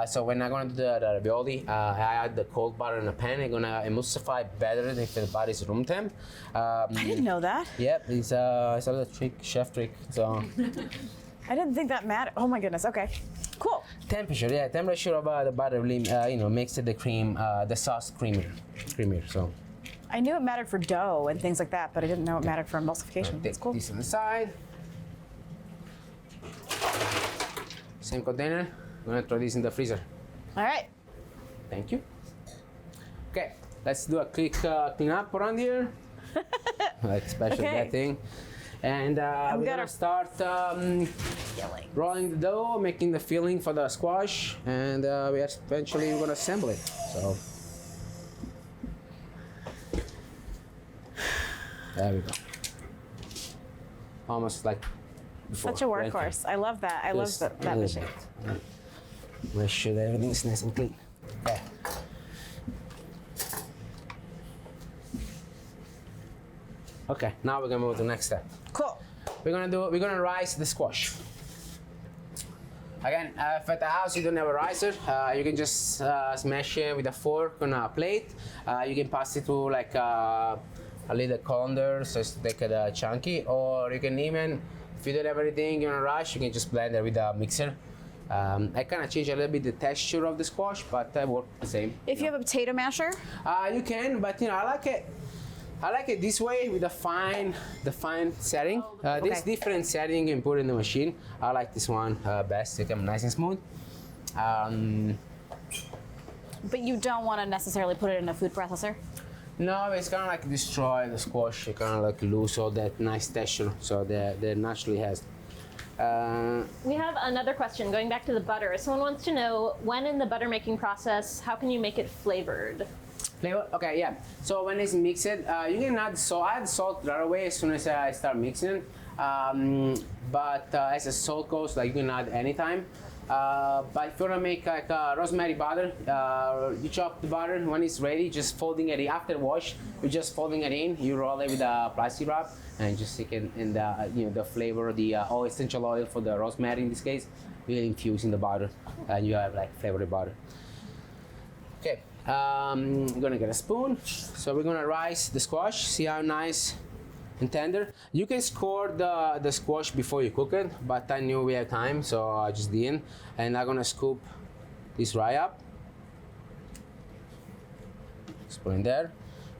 So when I'm gonna do the ravioli, I add the cold butter in a pan. I'm gonna emulsify better if the butter is room temp. I didn't know that. Yep, it's a little chef trick. So. I didn't think that mattered. Oh my goodness. Okay. Cool. Temperature of the butter really, makes the cream, the sauce creamier. So. I knew it mattered for dough and things like that, but I didn't know it mattered for emulsification. That's Take cool. this on the side. Same container. I'm gonna throw this in the freezer. All right. Thank you. Okay, let's do a quick clean up around here. Like especially that thing. And we're gonna start rolling the dough, making the filling for the squash, and we eventually we're gonna assemble it. So there we go. Almost like before. Such a workhorse. I love that. I love that machine. Make sure that everything's nice and clean. Okay. Okay, now we're gonna move to the next step. Cool. We're gonna rice the squash. Again, if at the house you don't have a ricer, you can just smash it with a fork on a plate. You can pass it through like a little colander so it's like chunky, or you can even, if you don't have everything in a rush, you can just blend it with a mixer. I kind of change a little bit the texture of the squash, but I work the same. If you have a potato masher? You can, but I like it this way with the fine setting. This different setting you can put in the machine. I like this one best. It comes nice and smooth. But you don't want to necessarily put it in a food processor? No, it's kind of like destroy the squash. You kind of like lose all that nice texture, so that naturally has. We have another question going back to the butter. Someone wants to know, when in the butter making process, how can you make it flavored? Flavor? Okay, yeah. So when it's mixed, you can add salt. I add salt right away as soon as I start mixing. But as the salt goes, like you can add anytime. But if you wanna make like rosemary butter, you chop the butter. When it's ready, just folding it in. After wash, you're just folding it in. You roll it with a plastic wrap and just stick it in the the flavor, the essential oil for the rosemary in this case. You infuse in the butter, and you have like flavored butter. Okay. We're gonna get a spoon. So we're gonna rice the squash. See how nice and tender. You can score the squash before you cook it, but I knew we have time, so I just didn't. And I'm gonna scoop this rye up. Just put it in there.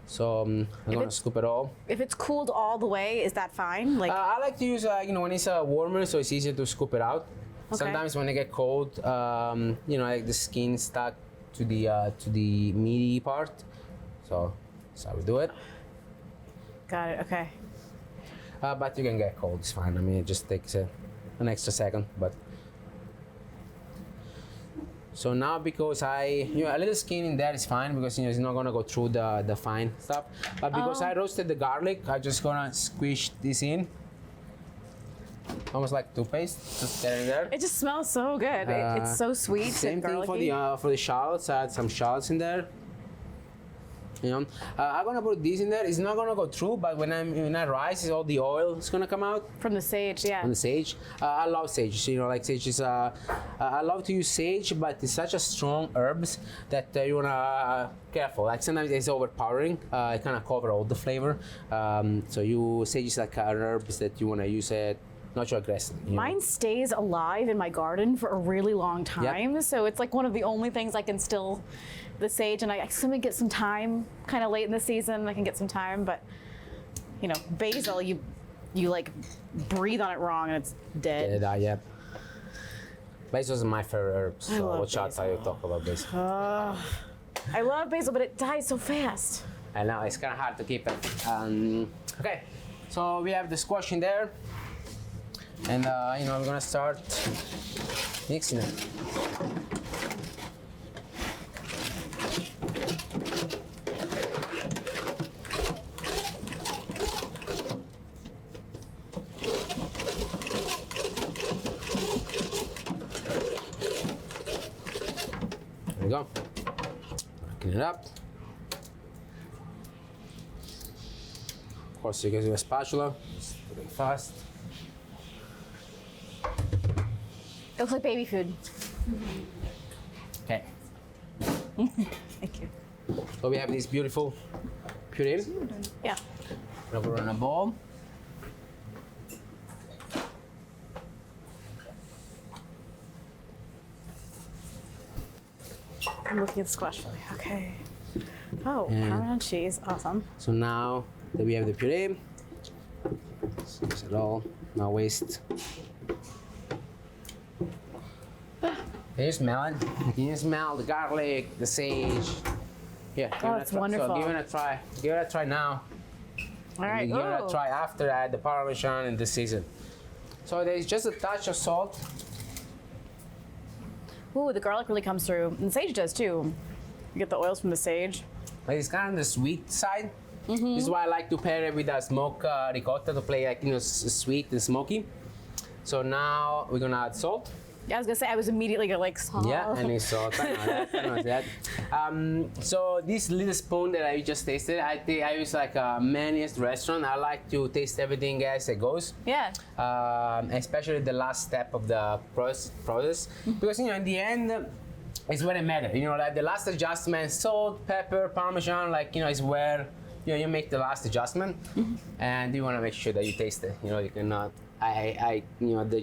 So I'm gonna scoop it all. If it's cooled all the way, is that fine? Like I like to use when it's warmer, so it's easier to scoop it out. Okay. Sometimes when it get cold, like the skin stuck to the meaty part. So So we do it. Got it. Okay. But you can get cold, it's fine. I mean, it just takes an extra second. But so now, because a little skin in there is fine, because it's not gonna go through the fine stuff. But because I roasted the garlic, I'm just gonna squish this in, almost like toothpaste. Just get in there. It just smells so good. It's so sweet. Same and thing garlicky. for the shallots. I add some shallots in there. I'm gonna put this in there. It's not gonna go through, but when I rise, all the oil is gonna come out From the sage, yeah. from the sage. I love sage. Like sage is. I love to use sage, but it's such a strong herbs that you wanna careful. Like sometimes it's overpowering. It kind of cover all the flavor. So sage is like an herbs that you wanna use it. Not too aggressive. Mine stays alive in my garden for a really long time, Yep. so it's like one of the only things I can still, the sage, and I sometimes get some time, kind of late in the season, I can get some time, but basil, you like breathe on it wrong and it's dead. Yeah. Basil is my favorite herb, I so love watch out how you talk about basil. I love basil, but it dies so fast. I know, it's kind of hard to keep it. Okay, so we have the squash in there. And I'm gonna start mixing it. There we go. Working it up. Of course, you can use a spatula. Just do it fast. It looks like baby food. Okay. Thank you. So we have this beautiful puree. Yeah. Gonna put it in a bowl. I'm looking at the squash filling. Okay. Oh, And- Parmesan cheese. Awesome. So now that we have the puree, mix it all. No waste. Can you smell it? Can you smell the garlic, the sage? Yeah. Oh, it's wonderful. So give it a try. Give it a try now. All right. And give it Ooh. a try after I add the Parmesan and the season. So there's just a touch of salt. Ooh, the garlic really comes through. And sage does too. You get the oils from the sage. But it's kind of the sweet side. This is why I like to pair it with a smoked ricotta to play like sweet and smoky. So now we're gonna add salt. Yeah, I was gonna say I was immediately gonna like salt. Yeah, and it's salt. I know that. So this little spoon that I just tasted, I use like a maniest restaurant. I like to taste everything as it goes. Yeah. Especially the last step of the process, because in the end. It's where it matters, like the last adjustment, salt, pepper, Parmesan, is where you make the last adjustment, and you want to make sure that you taste it. You cannot.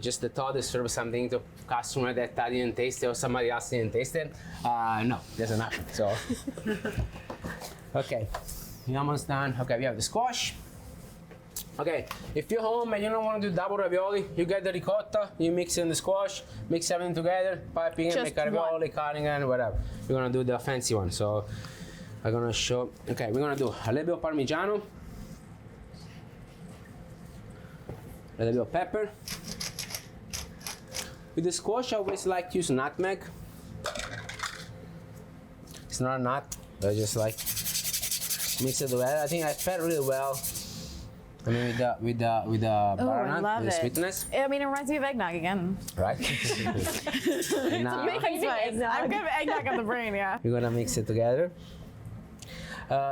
Just the thought to serve something to customer that I didn't taste it or somebody else didn't taste it. No, doesn't happen. So, okay, we're almost done. Okay, we have the squash. Okay, if you're home and you don't want to do double ravioli, you get the ricotta, you mix it in the squash, mix everything together, piping it, Just make a ravioli, cutting it, whatever. We're gonna do the fancy one. So I'm gonna show. Okay, we're gonna do a little bit of parmigiano, a little bit of pepper. With the squash, I always like to use nutmeg. It's not a nut, but I just like mix it together. I think I paired really well. I mean, with the Oh, I butternut, love the it. sweetness, I mean, it reminds me of eggnog again. right? And now I'm good at eggnog on the brain, yeah. we're gonna mix it together.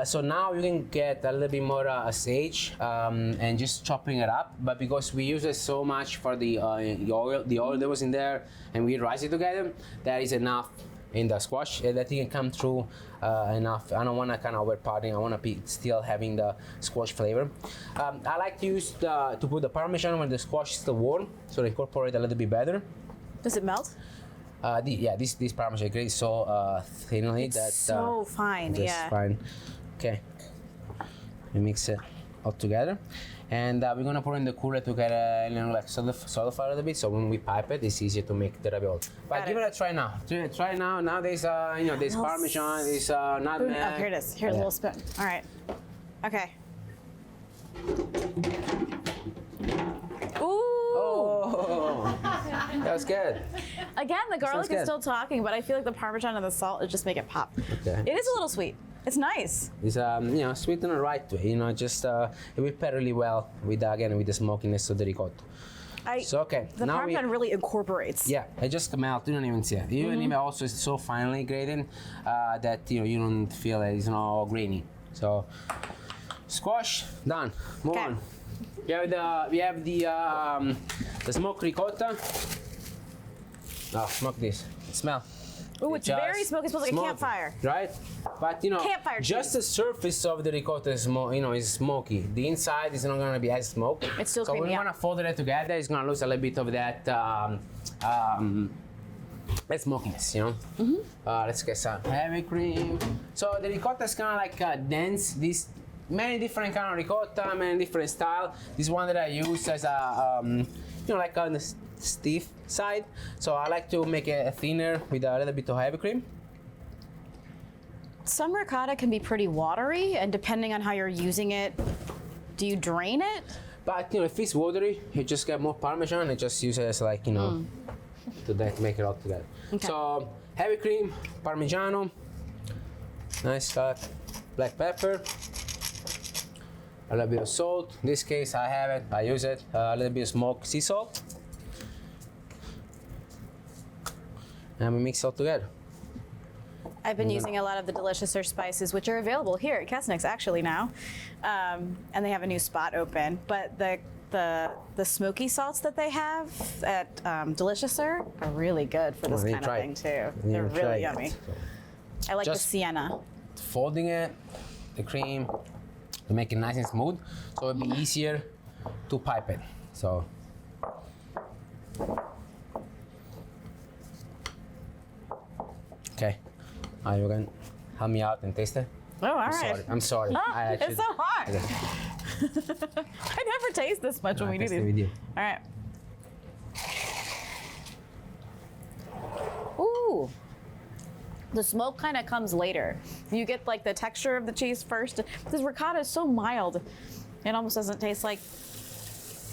So now you can get a little bit more sage and just chopping it up. But because we use it so much for the oil that was in there, and we rice it together, that is enough in the squash that it can come through enough. I don't want to kind of overpowering. I want to be still having the squash flavor. I like to use to put the Parmesan when the squash is still warm, so to incorporate a little bit better. Does it melt? This Parmesan grates so thinly that So fine, just yeah. fine. Okay, we mix it all together. And we're gonna put it in the cooler to get like solidify a little bit. So when we pipe it, it's easier to make the ravioli. But give it a try now. Try it now. Now there's there's parmesan, there's nutmeg. Oh, here it is. Here's a little spoon. All right. Okay. Ooh. Oh, that was good. Again, the garlic good. is still talking, but I feel like the parmesan and the salt would just make it pop. Okay. It is a little sweet. It's nice. It's sweet in the right way. Just it will pair really well with with the smokiness of the ricotta. So okay, The now parmesan really incorporates. Yeah, it just melts. You don't even see it. Even if also it's so finely grated that you don't feel it. It's not grainy. So squash done. Move on. We have the smoked ricotta. Oh, smoke this. Smell. Ooh, it's very smoky. It smells like a campfire. Right? But Campfire just the surface of the ricotta is is smoky. The inside is not gonna be as smoked. It's still so creamy. So when we wanna fold it together, it's gonna lose a little bit of that smokiness, Let's get some heavy cream. So the ricotta is kind of like dense. These many different kind of ricotta, many different style. This one that I use as a like on the stiff side. So I like to make it thinner with a little bit of heavy cream. Some ricotta can be pretty watery, and depending on how you're using it, do you drain it? But if it's watery, you just get more parmesan and just use it as like to make it all together. Okay. So heavy cream, parmigiano, nice cut, black pepper, a little bit of salt. In this case, I have it. I use it. A little bit of smoked sea salt, and we mix it all together. I've been using a lot of the Deliciouser spices, which are available here at Kesnick's actually now, and they have a new spot open. But the smoky salts that they have at Deliciouser are really good for this kind of thing too. They're really yummy. I like the sienna. Folding it, the cream, to make it nice and smooth, so it'll be easier to pipe it. So. Okay. You can help me out and taste it? Oh, all right. I'm sorry. Oh, it's so hot. I never taste this much when we do With you. these. All right. Ooh. The smoke kind of comes later. You get like the texture of the cheese first. This ricotta is so mild, it almost doesn't taste like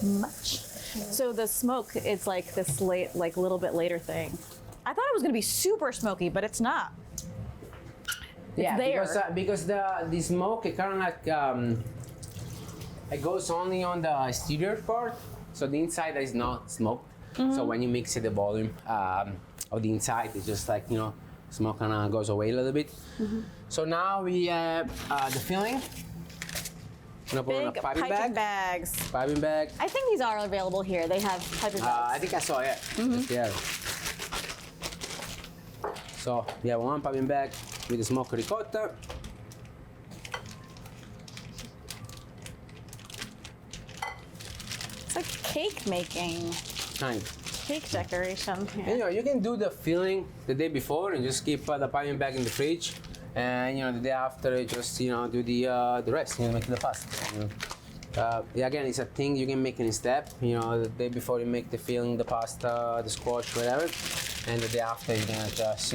much. So the smoke is like this little bit later thing. I thought it was gonna be super smoky, but it's not. Yeah, there. because the smoke it kind of like it goes only on the exterior part, so the inside is not smoked. So when you mix it, the volume of the inside is just like smoke kind of goes away a little bit. So now we have the filling. Gonna put in a Big piping piping bag. bags. Piping bag. I think these are available here. They have piping bags. I think I saw it. Yeah. So we have one piping bag with the smoked ricotta. It's like cake making, Kind. cake decoration. And you can do the filling the day before and just keep the piping bag in the fridge, and the day after you just do the rest. Make the pasta. Again, it's a thing you can make in step. The day before you make the filling, the pasta, the squash, whatever, and the day after you're gonna just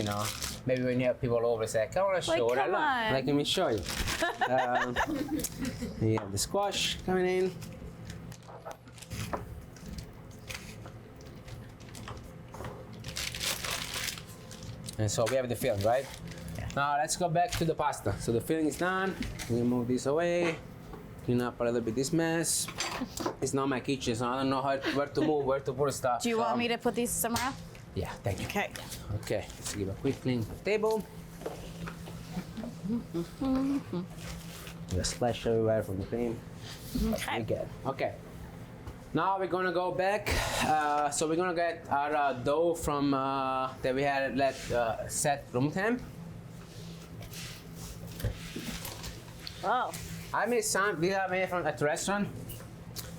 maybe when you have people over, say, "I want to show what I love." Like, let me show you. You have the squash coming in. And so we have the filling, right? Yeah. Now let's go back to the pasta. So the filling is done. We move this away. Clean up a little bit this mess. It's not my kitchen, so I don't know where to move, where to put stuff. Do you want me to put these somewhere? Yeah, thank you. Okay. Okay, let's give a quick clean of the table. Just splash everywhere from the cream. Okay. Good. Okay. Now we're gonna go back. So we're gonna get our dough from that we had let set room temp. Oh. I made some. These I made from at the restaurant.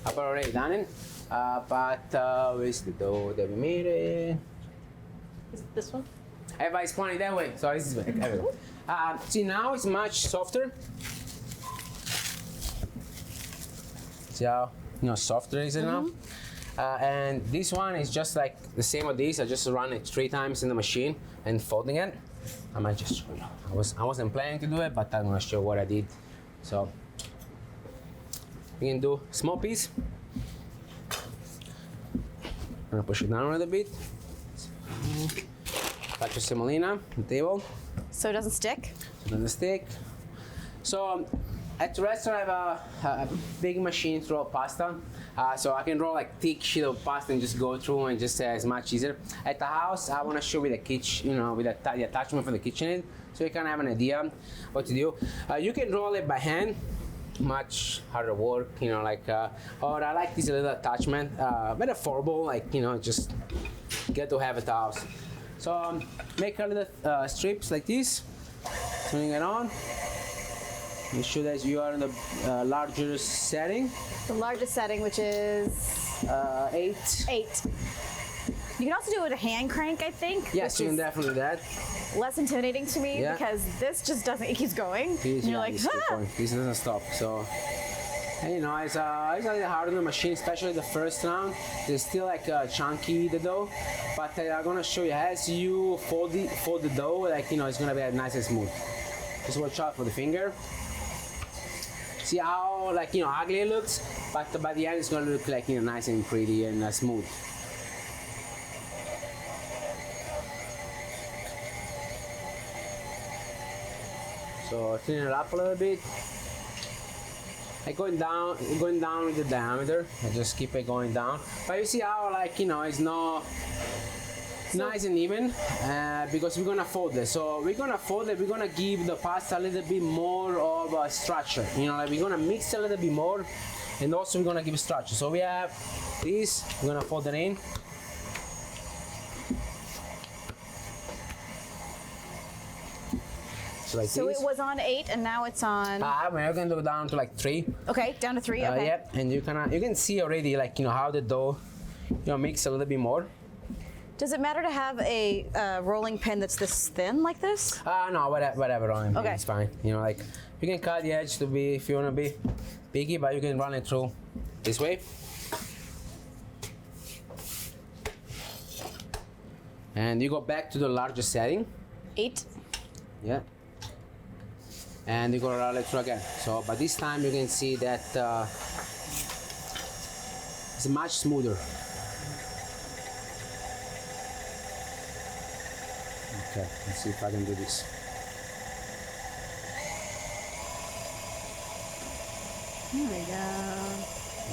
I've already done it. But where's the dough that we made it? Is it this one? Everybody's pointing that way, so this is see now it's much softer. See how softer is it now? And this one is just like the same with this. I just run it 3 times in the machine and folding it. I might just show you. I wasn't planning to do it, but I'm gonna show what I did. So you can do small piece. I'm gonna push it down a little bit. Got your semolina on the table. So it doesn't stick? So it doesn't stick. So at the restaurant I have a big machine to roll pasta. So I can roll like thick sheet of pasta and just go through and just it's much easier. At the house, I want to show you the kitchen, with the attachment for the kitchen, so you can have an idea what to do. You can roll it by hand, much harder work, or I like this little attachment, very affordable, just get to have at the house. So make a little strips like this, turning it on. Make sure that you are in the larger setting. The largest setting, which is 8. 8. You can also do it with a hand crank, I think. Yes, you can definitely do that. Less intimidating to me because this just doesn't. It keeps going. And you're like, This doesn't stop. So, and, it's a little hard on the machine, especially the first round. It's still like chunky the dough, but I'm gonna show you as you fold the dough, it's gonna be nice and smooth. Just watch out for the finger. See how ugly it looks, but by the end it's gonna look like nice and pretty and smooth. So thin it up a little bit. Going down with the diameter. I just keep it going down. But you see how it's not nice and even because we're gonna fold it. So we're gonna fold it. We're gonna give the pasta a little bit more of a structure. We're gonna mix a little bit more, and also we're gonna give structure. So we have this. We're gonna fold it in. So it was on 8 and now it's on. We're gonna go down to 3. Okay, down to 3. Okay. Yep, and you can see already how the dough, mix a little bit more. Does it matter to have a rolling pin that's this thin like this? No, whatever on it. Okay. It's fine. You can cut the edge to be if you wanna be picky, but you can run it through this way. And you go back to the larger setting. 8. Yeah. And you go run it through again. So, but this time you can see that it's much smoother. Okay, let's see if I can do this. There we go.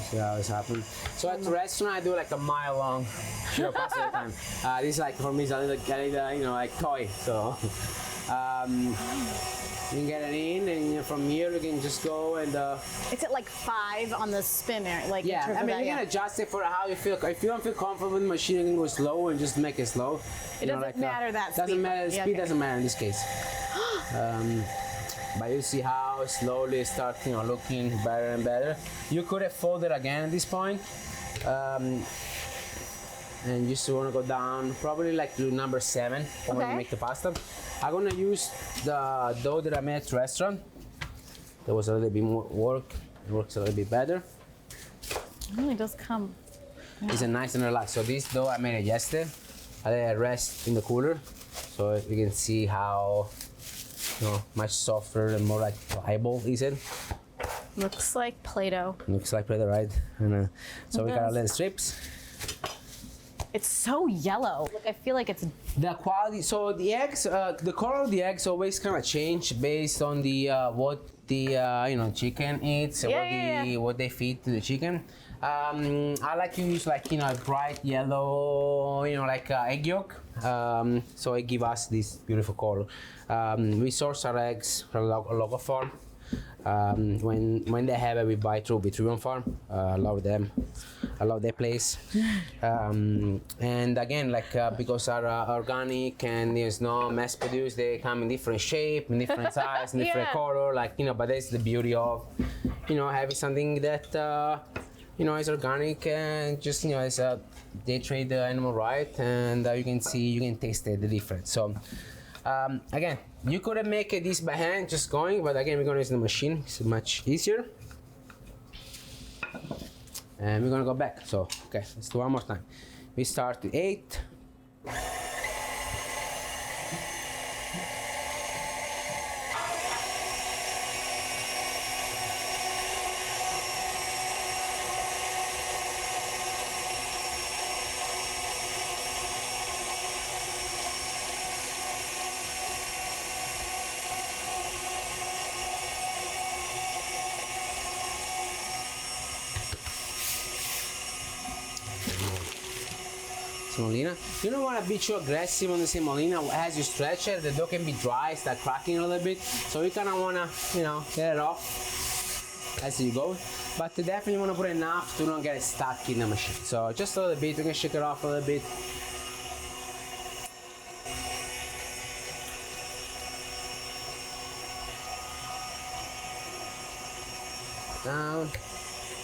See how this happens. So at the restaurant, I do a mile-long sheet of pasta at a time. This for me is a little toy. So you can get it in, and from here you can just go and. It's at 5 on the spinner, Yeah, in terms of you can adjust it for how you feel. If you don't feel comfortable with the machine, you can go slow and just make it slow. It doesn't matter that speed. Doesn't matter. Yeah, Speed okay. doesn't matter in this case. But you see how slowly it starts, looking better and better. You could have folded again at this point, and you just want to go down probably to number 7 when you make the pasta. I'm gonna use the dough that I made at the restaurant. There was a little bit more work. It works a little bit better. It really does come. It's a nice and relaxed. So this dough I made it yesterday. I let it rest in the cooler, so you can see how much softer and more pliable is it. Looks like Play-Doh. Looks like Play-Doh, right? And, so we got our little strips. It's so yellow. I feel like it's. The quality. So the eggs, the color of the eggs always kind of change based on the what the chicken eats, what they feed to the chicken. I like to use a bright yellow, egg yolk. So it gives us this beautiful color. We source our eggs from a local farm. When they have it, we buy through Vitruvian Farm. I love them. I love their place. And again, because are organic and there's no mass produced, they come in different shape, in different size, in different color. But that's the beauty of, having something that is organic and just they treat the animal right, and you can taste the difference. So. Again, you could have made this by hand, just going, but again, we're gonna use the machine. It's much easier. And we're gonna go back. So, okay, let's do one more time. We start with 8. Semolina. You don't want to be too aggressive on the semolina. As you stretch it, the dough can be dry, start cracking a little bit. So you kind of want to, get it off as you go. But you definitely want to put enough to not get it stuck in the machine. So just a little bit, you can shake it off a little bit. Down.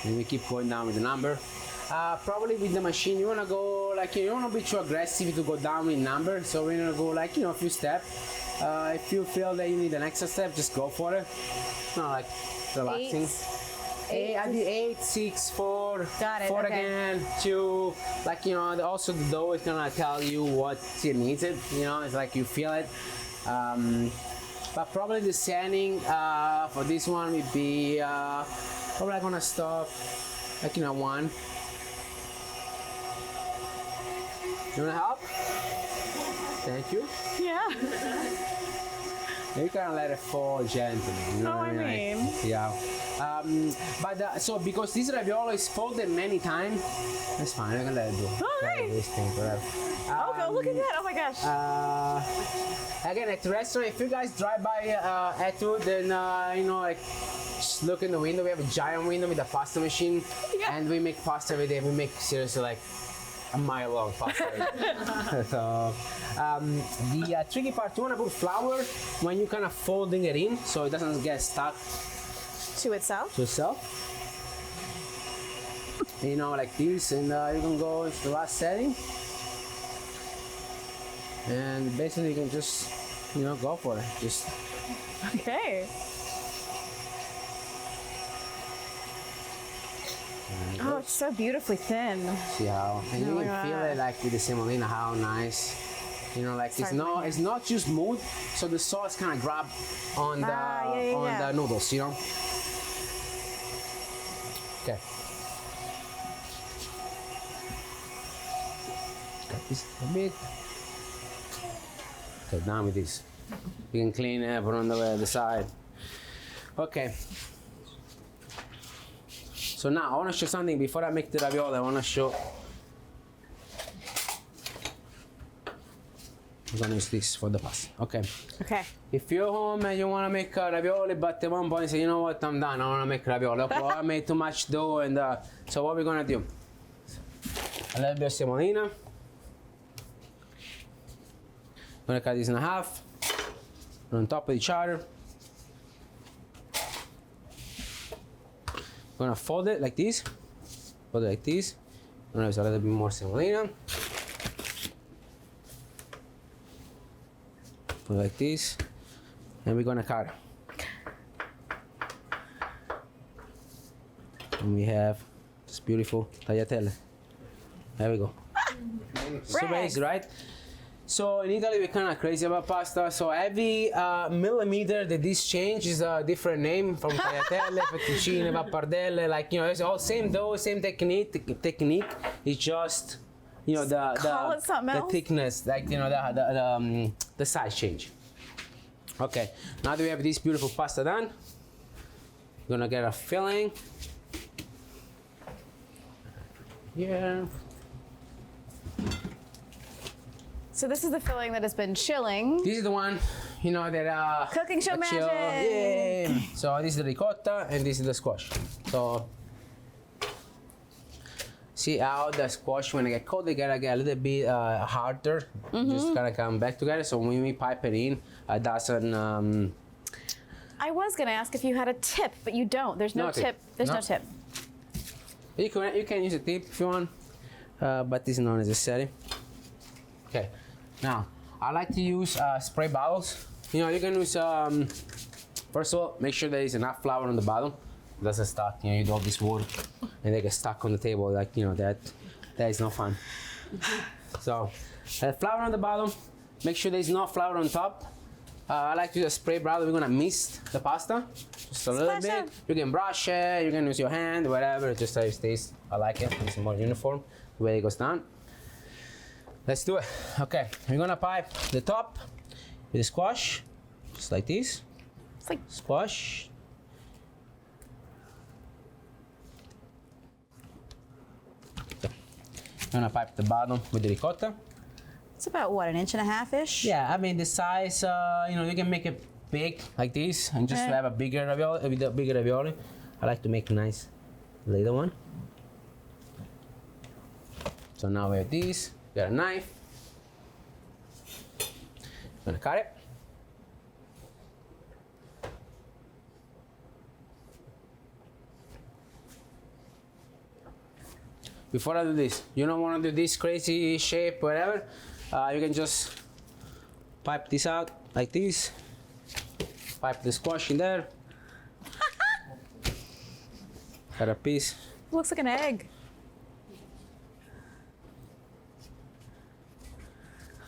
And we keep going down with the number. Probably with the machine, you wanna go you don't wanna be too aggressive to go down in number. So we're gonna go a few steps. If you feel that you need an extra step, just go for it. Not relaxing. 8, I did 8, 6, 4, Got it, 4 okay. again, 2. Also the dough is gonna tell you what it needs it. It's like you feel it. But probably the setting for this one would be probably I'm gonna stop 1. You wanna help? Thank you. Yeah. You can let it fall gently. You know what I mean? Yeah. So because this raviolo is folded many times, that's fine. I can let it do. Oh, great. This thing, whatever. Oh, look at that. Oh my gosh. Again, at the restaurant, if you guys drive by Etude, then just look in the window. We have a giant window with a pasta machine, and we make pasta every day. We make seriously a mile long pasta. So the tricky part, you want to put flour when you're kind of folding it in, so it doesn't get stuck To itself? to itself. Like this, and you can go into the last setting. And basically you can just, go for it. Just Okay. Oh, it's so beautifully thin. see how, and you can feel it with the semolina, how nice. It's not too smooth, so the sauce kind of grab on the noodles, Okay. Got this a bit. Okay, done with this. You can clean it, put on the side. Okay. So now I want to show something before I make the ravioli. I want to show. I'm gonna use this for the pasta. Okay. Okay. If you're home and you want to make ravioli, but at one point you say, you know what, I'm done. I want to make ravioli. I made too much dough, and so what we're gonna do? A little bit of semolina. I'm gonna cut this in half. Put on top of each other. I'm gonna fold it like this. Fold it like this. I'm gonna use a little bit more semolina. Put it like this. And we're gonna cut. And we have this beautiful tagliatelle. There we go. Super easy, right? So in Italy we're kind of crazy about pasta. So every millimeter that this change is a different name, from tagliatelle, fettuccine, pappardelle. It's all same dough, same technique. It's just Call it something the else. thickness, the size change. Okay, now that we have this beautiful pasta done, we're gonna get a filling here. So this is the filling that has been chilling. This is the one, that Cooking show chill. magic. Yeah. So this is the ricotta and this is the squash. So see how the squash, when they get cold, they gotta get a little bit harder. Just gotta come back together. So when we pipe it in, it doesn't. I was gonna ask if you had a tip, but you don't. There's no tip. There's no tip. You can use a tip if you want, but this is not necessary. Okay. Now I like to use spray bottles. You can use. First of all, make sure there is enough flour on the bottom. doesn't stuck. You know, you do all this work and they get stuck on the table. Like, you know, that is not fun. So, flour on the bottom. Make sure there's no flour on top. I like to just spray brown. We're gonna mist the pasta just a little bit. You can brush it. You can use your hand, whatever. Just how it stays. I like it. It's more uniform the way it goes down. Let's do it. Okay, we're gonna pipe the top with a squash, just like this. It's like Squash. Okay. I'm gonna pipe the bottom with the ricotta. it's about what, 1.5 inches-ish? Yeah, I mean the size. You know, you can make it big like this and just have a bigger ravioli. With a bigger ravioli, I like to make a nice little one. So now we have this. Got a knife. Gonna cut it. Before I do this, you don't want to do this crazy shape, whatever. You can just pipe this out like this. Pipe the squash in there. Got a piece. Looks like an egg.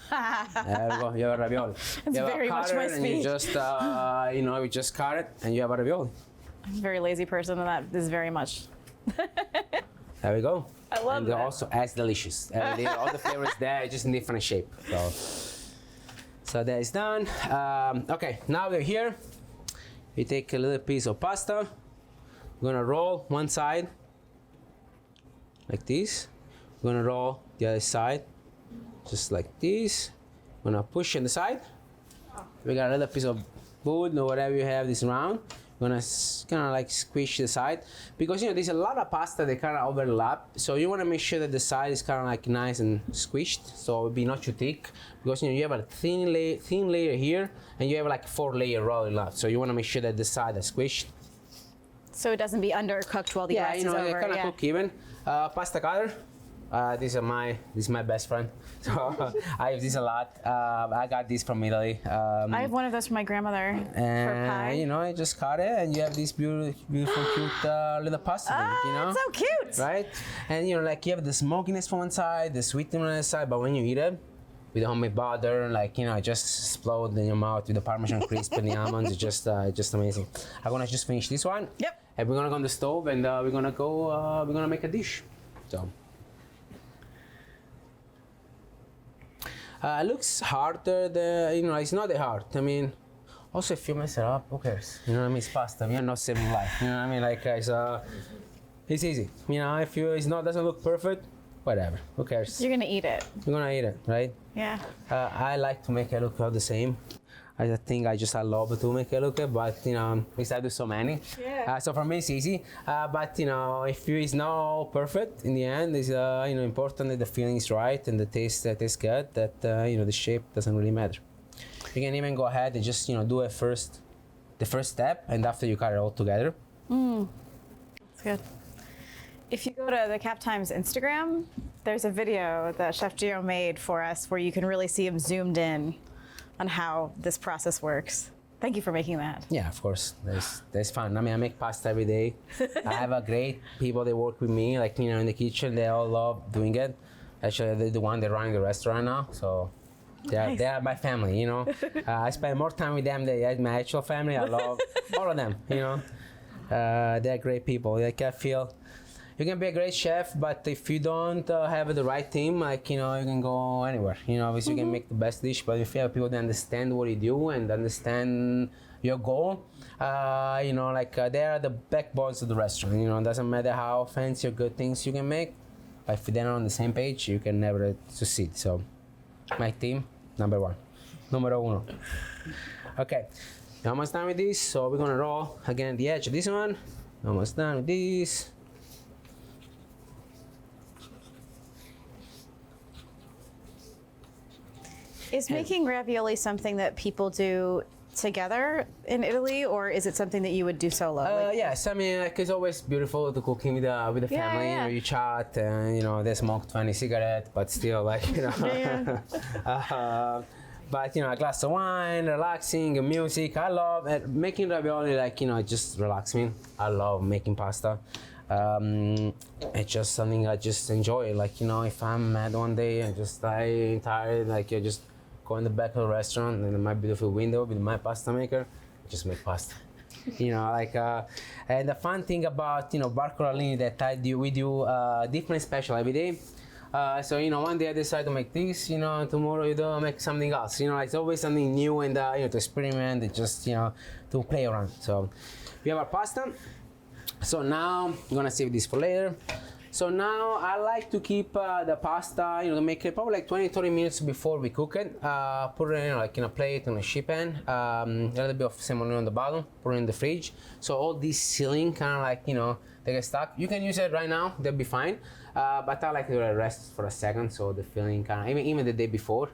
There we go. You have a ravioli. That's You have very a much cutter my and you speed. just, you know, you just cut it and you have a ravioli. I'm a very lazy person, and that is very much. There we go. I love and that. they're also as delicious. All the flavors there, just in different shape. So that is done. Okay, now we're here. We take a little piece of pasta. We're gonna roll one side like this. We're gonna roll the other side just like this. We're gonna push on the side. We got a little piece of wood or whatever you have this round. We're gonna kind of like squish the side because you know there's a lot of pasta that kind of overlap. So you want to make sure that the side is kind of like nice and squished, so it will be not too thick. Because you know you have a thin layer here, and you have like 4-layer rolling up. So you want to make sure that the side is squished. So it doesn't be undercooked while the Yeah, rest you know, is they over. kind of cook even. Pasta cutter. This is my best friend. So I use this a lot. I got this from Italy. I have one of those from my grandmother for pie. And you know, I just cut it, and you have this beautiful, cute little pasta thing. You know, It's so cute. right? And you know, like you have the smokiness from one side, the sweetness on the other side, but when you eat it with the homemade butter, like you know, it just explode in your mouth with the parmesan crisp and the almonds. It's just amazing. I'm gonna just finish this one. Yep. And we're gonna go on the stove, and we're gonna make a dish. So. It looks harder than, you know, it's not that hard. I mean, also if you mess it up, who cares? You know what I mean? It's pasta. You're not saving life. You know what I mean? Like, it's easy. You know, if doesn't look perfect, whatever. Who cares? You're gonna eat it. You're gonna eat it, right? Yeah. I like to make it look all the same. I think I love to make it look good, but you know, because I do so many. Yeah. So for me it's easy. But you know, if it's not perfect in the end, it's you know important that the feeling is right and the taste tastes good. That you know the shape doesn't really matter. You can even go ahead and just you know do it first, the first step, and after you cut it all together. It's good. If you go to the Cap Times Instagram, there's a video that Chef Gio made for us where you can really see him zoomed in on how this process works. Thank you for making that. Yeah, of course. That's fun. I mean, I make pasta every day. I have a great people that work with me, like you know, in the kitchen. They all love doing it. Actually, they're the one that running the restaurant now, so they are my family. You know, I spend more time with them than my actual family. I love all of them. You know, they're great people. Like I feel. You can be a great chef, but if you don't have the right team, like you know, you can go anywhere. You know, obviously you can make the best dish, but if you have people that understand what you do and understand your goal, you know, like they are the backbones of the restaurant. You know, it doesn't matter how fancy or good things you can make, but if they're not on the same page, you can never succeed. So, my team, number uno. Okay, we're almost done with this, so we're gonna roll again at the edge of this one. Almost done with this. Is making ravioli something that people do together in Italy, or is it something that you would do solo? Yes, I mean, like, it's always beautiful to cooking with the Yeah, family. yeah. You know, you chat, and you know, they smoke 20 cigarettes, but still, like, you know. But a glass of wine, relaxing, music. I love making ravioli. Like it just relax me. I love making pasta. It's just something I just enjoy. Like if I'm mad one day and just tired, like I just go in the back of the restaurant and in my beautiful window with my pasta maker, just make pasta. And the fun thing about Bar Corallini that we do different special every day. So one day I decide to make this, tomorrow make something else. It's always something new and to experiment and just to play around. So we have our pasta. So now I'm gonna save this for later. So now I like to keep the pasta, to make it probably like 20-30 minutes before we cook it. Put it in a plate, in a sheet pan, a little bit of semolina on the bottom, put it in the fridge. So all this sealing they get stuck. You can use it right now, they'll be fine. But I like to rest for a second, so the filling even the day before,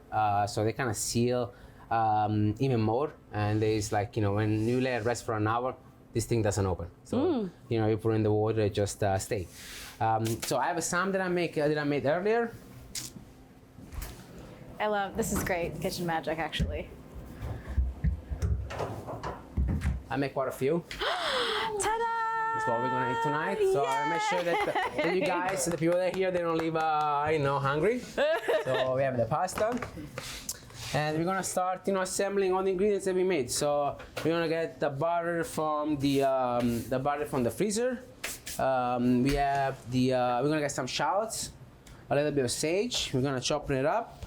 so they kind of seal even more. And there's when you let it rest for an hour, this thing doesn't open. So you put it in the water, it just stay. So I have some that I made earlier. I love, this is great kitchen magic actually. I make quite a few. Ta-da! That's what we're gonna eat tonight. So I make sure that you guys, the people that are here, they don't leave hungry. So we have the pasta. And we're gonna start, assembling all the ingredients that we made. So we're gonna get the butter from the freezer. We have we're gonna get some shallots, a little bit of sage. We're gonna chop it up,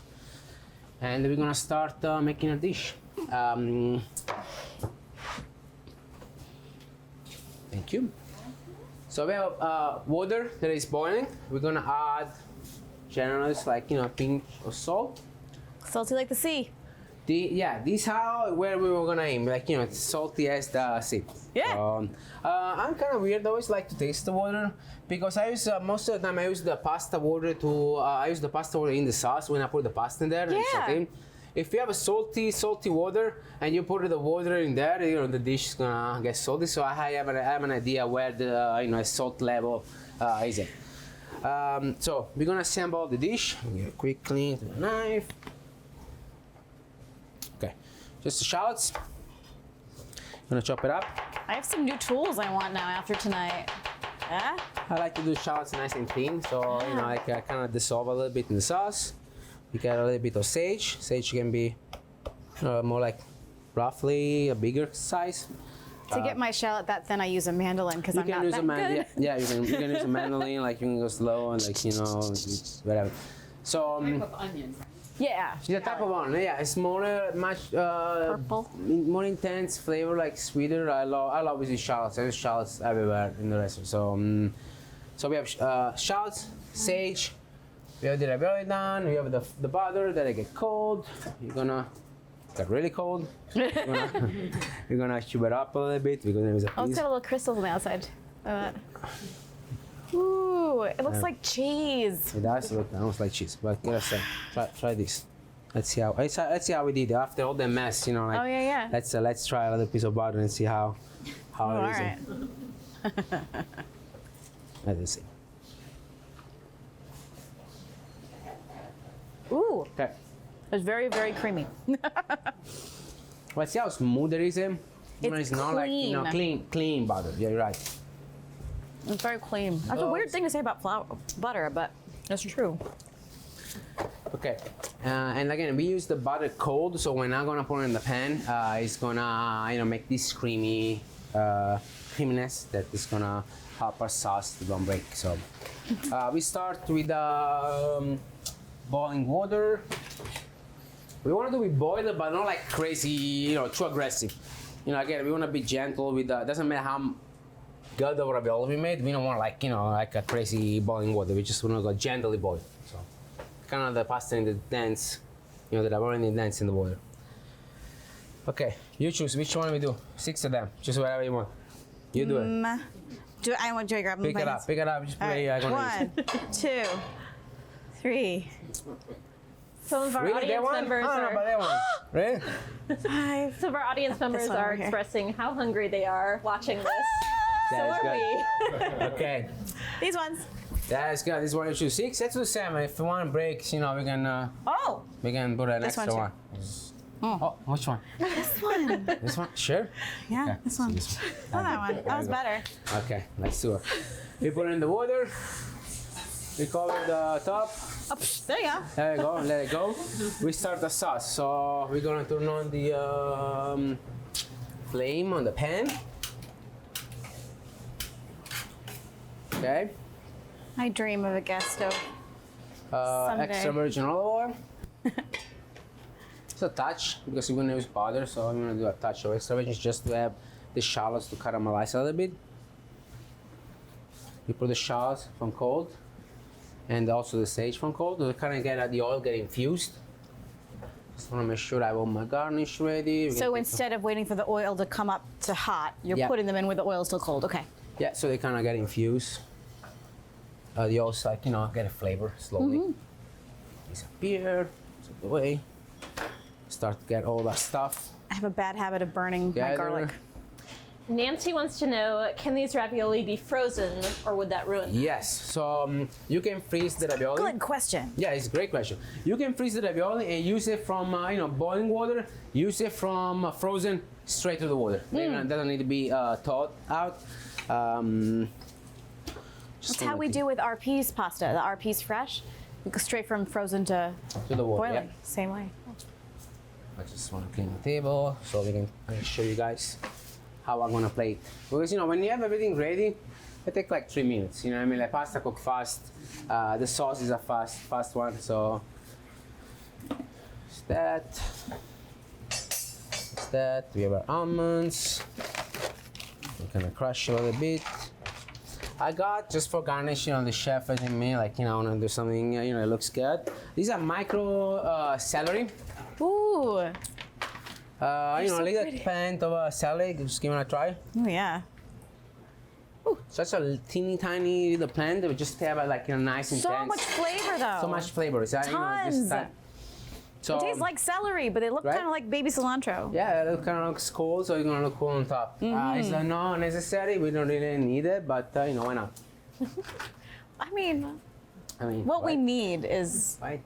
and we're gonna start making a dish. Thank you. So we have water that is boiling. We're gonna add generous, a pinch of salt. Salty like the sea. This where we were gonna aim, it's salty as the sea. Yeah. I'm kind of weird. I always like to taste the water because I use most of the time I use the pasta water in the sauce when I put the pasta in there. And saute. If you have a salty water and you put the water in there, the dish is gonna get salty. So I have an idea where the salt level is at. So we're gonna assemble the dish. Quickly with a knife. Okay, just the shallots. Gonna chop it up. I have some new tools I want now after tonight. Yeah? I like to do shallots nice and clean, so I kind of dissolve a little bit in the sauce. You get a little bit of sage. Sage can be more like roughly a bigger size. To get my shallot that thin, I use a mandolin because I'm not that good. Yeah, you can use a mandolin, you can go slow and whatever. So onions. Yeah. the type of one, it's more much Purple. more intense flavor, sweeter. I love using shallots. I use shallots everywhere in the restaurant. So we have shallots, sage. We have the ravioli done. We have the butter that get cold. Get really cold. You're gonna chew it up a little bit because there is a piece. Oh, it's got a little crystals on the outside. Ooh, it looks like cheese. It does look almost like cheese, but try this. Let's see how we did after all the mess. Oh yeah. Let's try a little piece of butter and see how it is. All right. Let's see. Ooh, Okay. it's very, very creamy. Let's see how smooth it is. It's not clean. clean butter. Yeah, you're right. It's very clean. That's a weird thing to say about butter, but it's true. Okay, and again, we use the butter cold, so we're not gonna put it in the pan. It's gonna, make this creaminess that is gonna help our sauce to don't break. So we start with boiling water. We want to do it boiled, but not like crazy, too aggressive. Again, we want to be gentle with the. Doesn't matter how good of ravioli we made. We don't want like a crazy boiling water. We just want to go gently boil. So kind of the pasta in the dance, the ravioli in the dance in the water. Okay, you choose which one we do. 6 of them. Choose whatever you want. You do it. Do I grab them? Pick it up. Just play. Right. 1, 2, 3. Some of our Really? audience members Really? 5. some of our audience members one are over here. expressing how hungry they are watching this. So That is are good. we. Okay. These ones. That's good. This is one you choose. 6. Let's do 7. If one breaks, we can Oh! put an This one extra too. one. Oh, which one? This one. This one? Sure. Yeah, Okay, this so one. this one. Oh, that one. There That was you go. better. Okay, let's do it. We put it in the water. We cover the top. Oh, there you go. There you go. Let it go. We start the sauce. So we're gonna turn on the flame on the pan. Okay. I dream of a gas stove. Someday. Extra virgin olive oil. It's a touch because we're gonna use butter, so I'm gonna do a touch of extra virgin just to have the shallots to caramelize a little bit. You put the shallots from cold, and also the sage from cold. To kind of get the oil get infused. Just want to make sure I have all my garnish ready. So instead of waiting for the oil to come up to hot, you're Yeah. putting them in where the oil is still cold. Okay. Yeah, so they kind of get infused. The oil's like, get a flavor slowly. Disappear, take it away. Start to get all that stuff. I have a bad habit of burning my together. garlic. Nancy wants to know, can these ravioli be frozen or would that ruin them? Yes, so you can freeze the ravioli. Good question. Yeah, it's a great question. You can freeze the ravioli and use it from boiling water. Use it from frozen straight to the water. It doesn't need to be thawed out. That's how we do with our peas pasta. The our peas fresh, we go straight from frozen to the water. boiling. Yeah. Same way. I just want to clean the table so I can show you guys how I'm gonna plate. Because when you have everything ready, it takes like 3 minutes. You know what I mean? Like pasta cook fast. The sauce is a fast one. So it's that. It's that. We have our almonds. We're gonna crush a little bit. I got just for garnish, the chef is in me, like I wanna do something, it looks good. These are micro celery. Ooh. A little plant of celery, just give it a try. Oh yeah. Such a teeny tiny little plant, but just have like nice intense. So much flavor though. So much flavor. Is that, Tons. So, It tastes like celery, but they look Right? kind of like baby cilantro. yeah, it kind of looks cool, so you're gonna look cool on top. It's not necessary. We don't really need it, but why not? I mean, what we right? need is Right.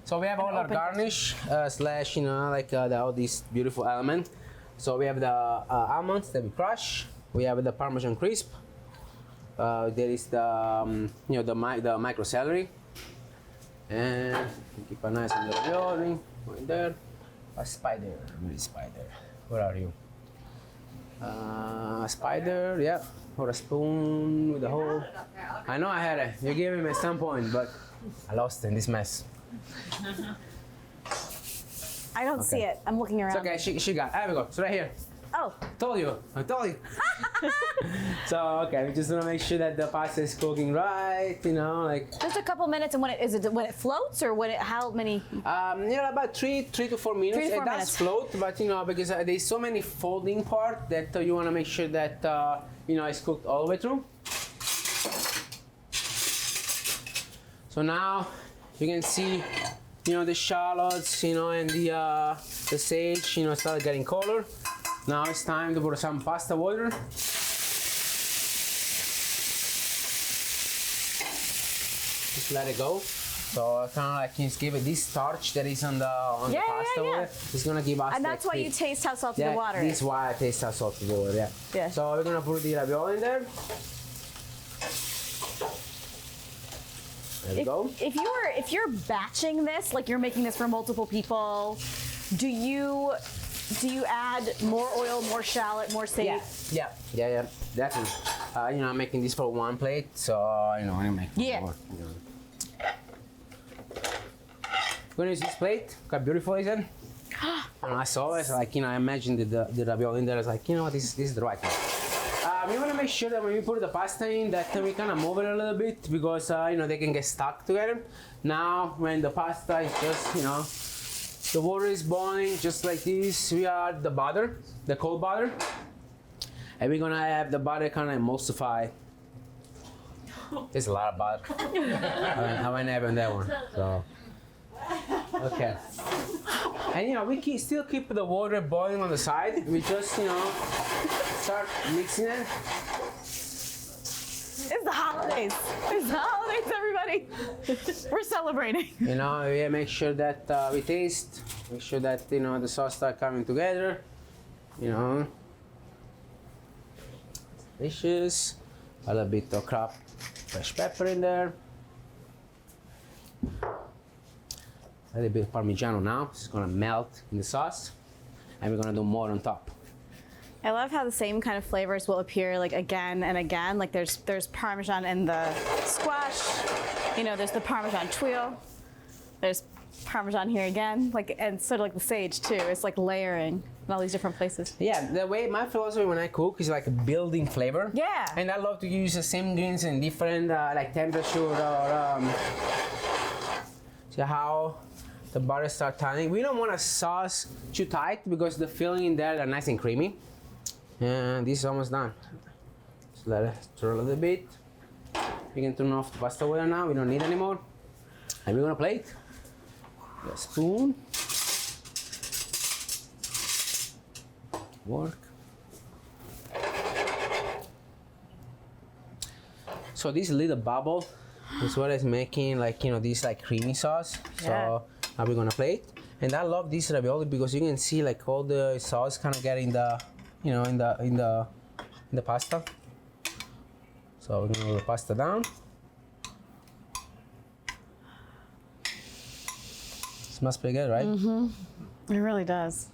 So we have all our open garnish slash all these beautiful elements. So we have the almonds that we crush. We have the parmesan crisp. There is the the micro celery, and keep a nice on the ravioli right there. A spider, where is spider? Where are you? A spider, yeah. Or a spoon with a hole. I know I had it. You gave him at some point, but I lost it in this mess. I don't see it. I'm looking around. It's okay, she got it. There we go. It's right here. Oh, I told you. So, okay, we just want to make sure that the pasta is cooking right, just a couple minutes, and when it floats, or how many? About 3 to 4 minutes. 3 to 4 it does minutes. float, but because there's so many folding part that you want to make sure that it's cooked all the way through. So now you can see, the shallots, and the sage, start getting color. Now it's time to put some pasta water. Just let it go. So kind of like just give it this starch that is on the Yeah, pasta yeah. water. It's gonna give us. And that's that why you kick. taste how salty Yeah, the water this is. is why I taste how salty the water. Yeah. Yeah. So we're gonna put the ravioli in there. There we go. If you're batching this, like you're making this for multiple people, do you add more oil, more shallot, more sage? Yeah, definitely. I'm making this for one plate, so I'm making Yeah. more. I'm gonna use this plate. Look how beautiful is it? And I saw it, I imagined the ravioli in there. I was like, this is the right one. We want to make sure that when we put the pasta in, that we kind of move it a little bit because they can get stuck together. Now, when the pasta is just, the water is boiling just like this, we add the butter, the cold butter, and we're gonna have the butter kind of emulsify. There's a lot of butter. I went having that one. So. Okay. And we still keep the water boiling on the side. We just start mixing it. It's the holidays. It's the holidays, everybody. We're celebrating. We make sure that we taste Make sure that, you know, the sauce start coming together. You know, delicious. A little bit of crushed fresh pepper in there. A little bit of parmigiano now. It's gonna melt in the sauce, and we're gonna do more on top. I love how the same kind of flavors will appear like again and again. Like there's Parmesan in the squash, you know, there's the Parmesan tuile, there's Parmesan here again, like, and sort of like the sage too. It's like layering in all these different places. Yeah, the way my philosophy when I cook is like building flavor. Yeah. And I love to use the same ingredients in different like temperature or see how the butter start turning. We don't want a sauce too tight because the filling in there are nice and creamy. And this is almost done. Just let it stir a little bit. We can turn off the pasta oil now. We don't need anymore. And we're gonna plate. A spoon. Work. So this little bubble is what is making like, you know, this like creamy sauce. Yeah. So now we're gonna plate. And I love this ravioli because you can see like all the sauce kind of getting the, you know, in the pasta. So we're gonna put the pasta down. Smells pretty good, right? Mm-hmm. It really does.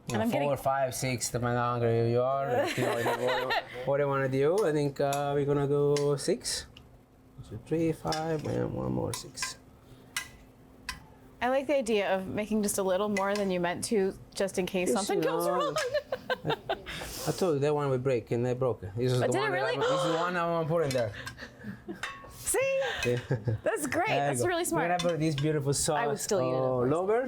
You And know, I'm 4 getting- or 5, 6, depending on how hungry you are. If you know what you want to do. I think we're gonna do 6. 1, 2, 3, 5, and one more 6. I like the idea of making just a little more than you meant to, just in case Yes, something you goes know. wrong. I told you that one would break, and they broke it. This is But the did it one really? this is the one I'm putting there. See? That's great. There you That's go. really smart. We're gonna put this beautiful sauce I would still eat it, of all course. over.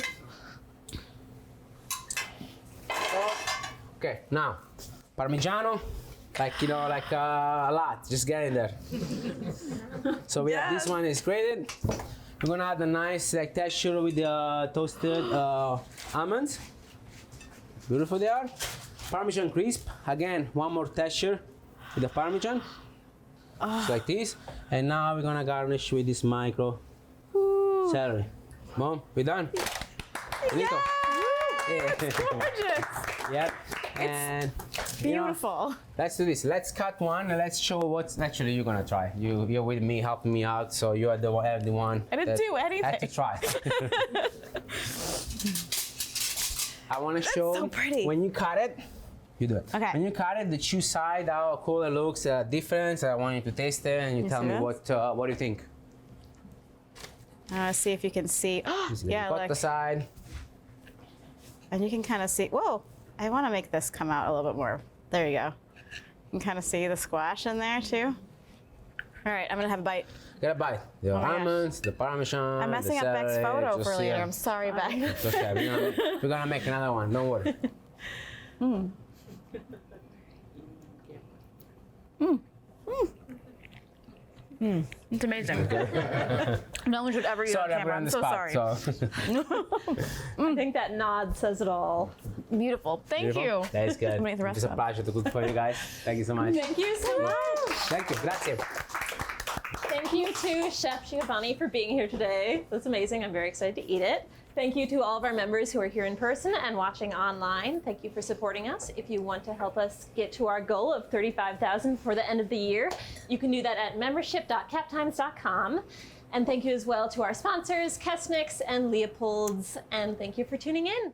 Okay, now parmigiano, like, you know, like a lot. Just get in there. So we have this one is grated. We're gonna add a nice like texture with the toasted almonds. Beautiful they are. Parmesan crisp. Again, one more texture with the parmesan. Just like this. And now we're gonna garnish with this micro celery. Boom, we're done. Finito. Yeah. Gorgeous. Yep. And you know, Beautiful. let's do this. Let's cut one and let's show what's actually you're gonna try. You're with me, helping me out, so you are the one. I didn't that do anything. Have to try. I want to show so pretty. when you cut it. You do it. Okay. When you cut it, the two side, how cool it looks, different. I want you to taste it and you tell see me this? what do you think. See if you can see. This is the Yeah, ricotta look. side. And you can kind of see. Whoa! I want to make this come out a little bit more. There you go. You can kind of see the squash in there too. All right, I'm gonna have a bite. Get a bite. The my gosh. almonds, the parmesan. I'm messing the up Beck's celery, photo just, for later. yeah. I'm sorry, Beck. It's okay. We're gonna make another one. Don't worry. It's amazing. No one should ever eat Sorry, on I put camera. on I'm the so spot. sorry. So. I think that nod says it all. Beautiful. Thank you. That is good. I'm gonna eat the rest It's a of it. pleasure to cook for you guys. Thank you so much. Thank you so much. Thank you. Grazie. Thank you to Chef Giovanni for being here today. That's amazing. I'm very excited to eat it. Thank you to all of our members who are here in person and watching online. Thank you for supporting us. If you want to help us get to our goal of 35,000 for the end of the year, you can do that at membership.captimes.com. And thank you as well to our sponsors, Kesnick's and Leopold's. And thank you for tuning in.